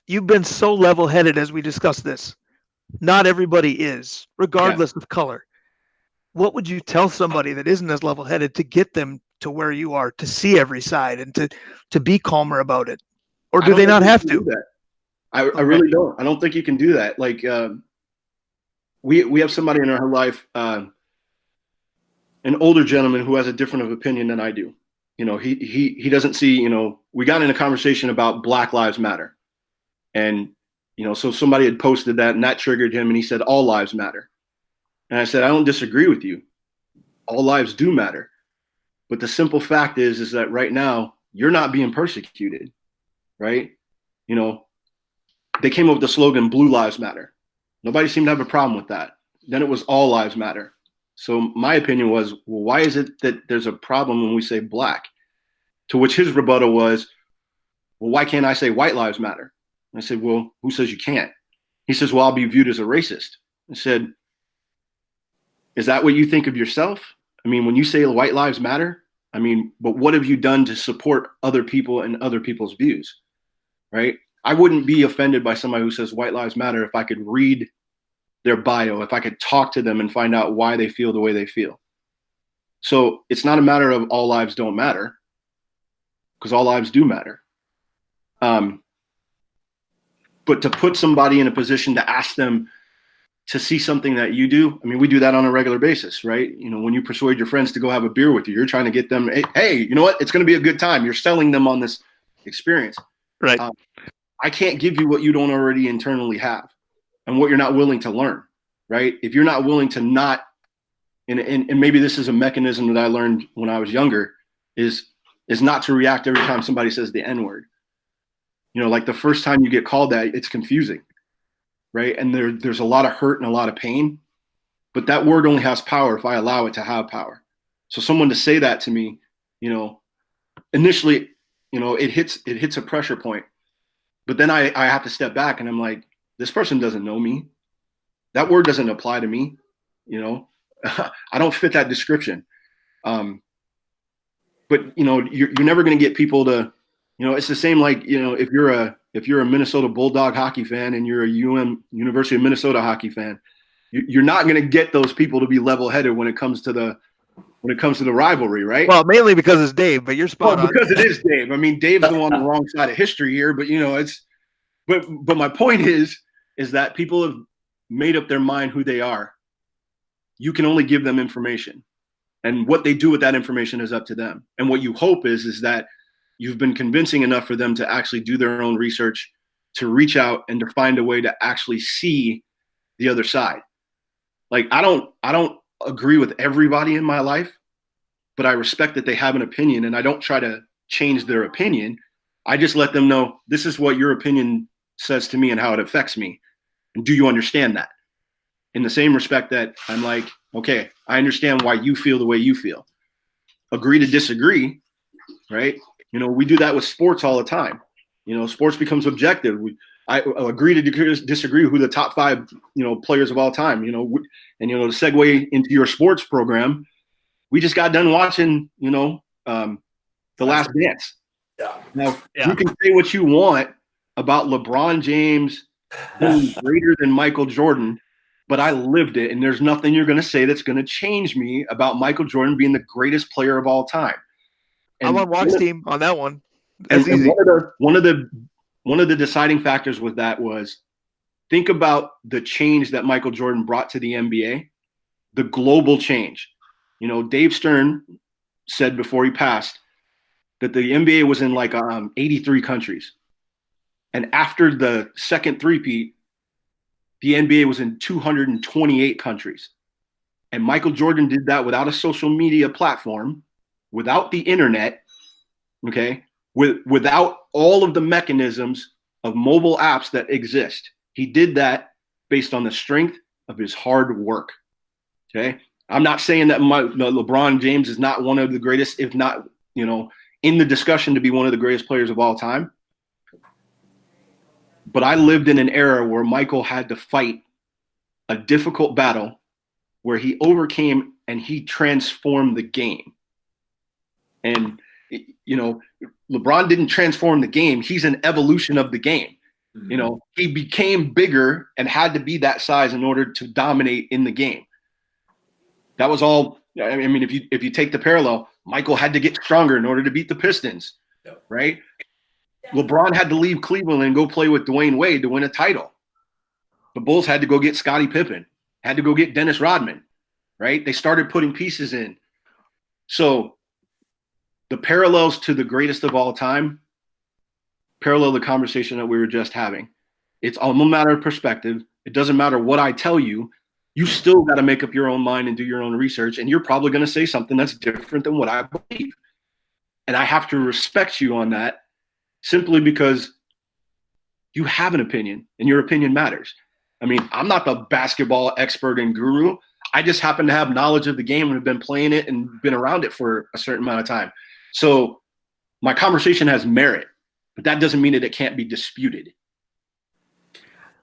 You've been so level-headed as we discussed this. Not everybody is, regardless of color. What would you tell somebody that isn't as level-headed to get them to where you are, to see every side and to be calmer about it? Or do they not have to? I really don't. I don't think you can do that. Like, we have somebody in our life, an older gentleman who has a different opinion than I do. He doesn't see, we got in a conversation about Black Lives Matter. And, so somebody had posted that, and that triggered him, and he said, all lives matter. And I said, I don't disagree with you. All lives do matter. But the simple fact is that right now you're not being persecuted, right? They came up with the slogan, Blue Lives Matter. Nobody seemed to have a problem with that. Then it was all lives matter. So my opinion was, well, why is it that there's a problem when we say black? To which his rebuttal was, well, why can't I say white lives matter? And I said, well, who says you can't? He says, well, I'll be viewed as a racist. I said, is that what you think of yourself? I mean, when you say white lives matter, but what have you done to support other people and other people's views, right? I wouldn't be offended by somebody who says white lives matter if I could read their bio, if I could talk to them and find out why they feel the way they feel. So it's not a matter of all lives don't matter, because all lives do matter. But to put somebody in a position to ask them to see something that you do, we do that on a regular basis, right? When you persuade your friends to go have a beer with you, you're trying to get them, hey, you know what? It's going to be a good time. You're selling them on this experience. Right. I can't give you what you don't already internally have, and what you're not willing to learn, right? If you're not willing to not, and maybe this is a mechanism that I learned when I was younger, is not to react every time somebody says the N-word. Like the first time you get called that, it's confusing, right? And there's a lot of hurt and a lot of pain, but that word only has power if I allow it to have power. So someone to say that to me, initially, it hits a pressure point, but then I have to step back, and I'm like, this person doesn't know me. That word doesn't apply to me. I don't fit that description. But you're never going to get people to, it's the same, like, if you're a Minnesota Bulldog hockey fan and you're a University of Minnesota hockey fan, you're not going to get those people to be level-headed when it comes to the rivalry, right? Well, mainly because it's Dave, but you're spot on. Because it is Dave. Dave's the one on the wrong side of history here, but but my point is that people have made up their mind who they are. You can only give them information, and what they do with that information is up to them. And what you hope is that you've been convincing enough for them to actually do their own research, to reach out and to find a way to actually see the other side. Like, I don't agree with everybody in my life, but I respect that they have an opinion, and I don't try to change their opinion. I just let them know, this is what your opinion says to me and how it affects me. And do you understand that? In the same respect that I'm like, okay, I understand why you feel the way you feel. Agree to disagree, right? We do that with sports all the time. Sports becomes objective. I agree to disagree who the top 5, players of all time, and, to segue into your sports program, we just got done watching, The Last Dance. Yeah. Now, you can say what you want about LeBron James being greater than Michael Jordan, but I lived it, and there's nothing you're going to say that's going to change me about Michael Jordan being the greatest player of all time. And I'm on Walk's team on that one. That's easy. One of the deciding factors with that was, think about the change that Michael Jordan brought to the NBA, the global change. You know, Dave Stern said before he passed that the NBA was in like 83 countries. And after the second three-peat, the NBA was in 228 countries. And Michael Jordan did that without a social media platform, without the internet, okay, without all of the mechanisms of mobile apps that exist. He did that based on the strength of his hard work, okay? I'm not saying that LeBron James is not one of the greatest, if not, you know, in the discussion to be one of the greatest players of all time. But I lived in an era where Michael had to fight a difficult battle where he overcame and he transformed the game. And, you know, LeBron didn't transform the game. He's an evolution of the game. Mm-hmm. You know, he became bigger and had to be that size in order to dominate in the game. That was all. I mean, if you take the parallel, Michael had to get stronger in order to beat the Pistons, right? LeBron had to leave Cleveland and go play with Dwayne Wade to win a title. The Bulls had to go get Scottie Pippen, had to go get Dennis Rodman, right? They started putting pieces in. So the parallels to the greatest of all time parallel the conversation that we were just having. It's all a matter of perspective. It doesn't matter what I tell you. You still got to make up your own mind and do your own research, and you're probably going to say something that's different than what I believe. And I have to respect you on that simply because you have an opinion, and your opinion matters. I mean, I'm not the basketball expert and guru. I just happen to have knowledge of the game and have been playing it and been around it for a certain amount of time. So my conversation has merit, but that doesn't mean that it can't be disputed.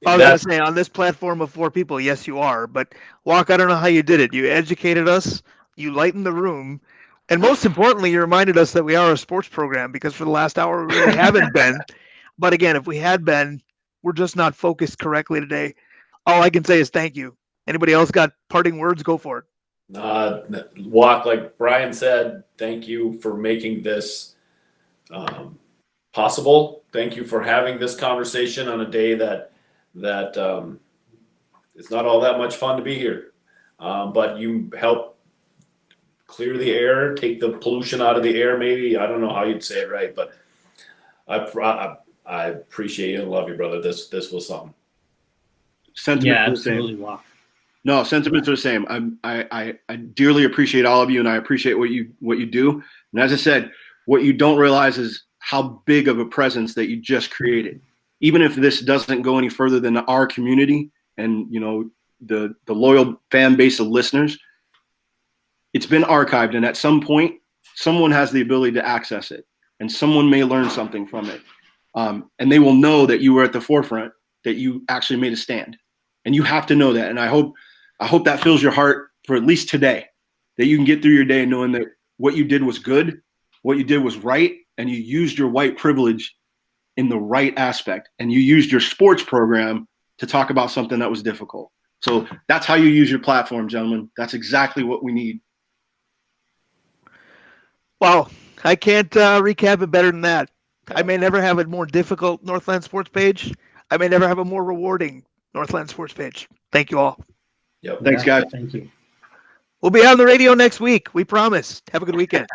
I was going to say, on this platform of 4 people, yes, you are. But, Walk, I don't know how you did it. You educated us, you lightened the room, and most importantly, you reminded us that we are a sports program, because for the last hour, we really haven't been. But again, if we had been, we're just not focused correctly today. All I can say is thank you. Anybody else got parting words? Go for it. Walk, like Brian said, thank you for making this possible. Thank you for having this conversation on a day that it's not all that much fun to be here. But you help clear the air, take the pollution out of the air, maybe. I don't know how you'd say it right, but I appreciate you and love you, brother. This was something. Sentiments yeah, absolutely. Walk. No, sentiments are the same. I dearly appreciate all of you, and I appreciate what you do. And as I said, what you don't realize is how big of a presence that you just created. Even if this doesn't go any further than our community and, you know, the loyal fan base of listeners, it's been archived, and at some point, someone has the ability to access it, and someone may learn something from it, and they will know that you were at the forefront, that you actually made a stand, and you have to know that. And I hope that fills your heart for at least today, that you can get through your day knowing that what you did was good, what you did was right, and you used your white privilege in the right aspect, and you used your sports program to talk about something that was difficult. So that's how you use your platform, gentlemen. That's exactly what we need. Well, I can't recap it better than that. I may never have a more difficult Northland Sports page. I may never have a more rewarding Northland Sports page. Thank you all. Yep. Thanks, guys. Thank you. We'll be on the radio next week. We promise. Have a good weekend.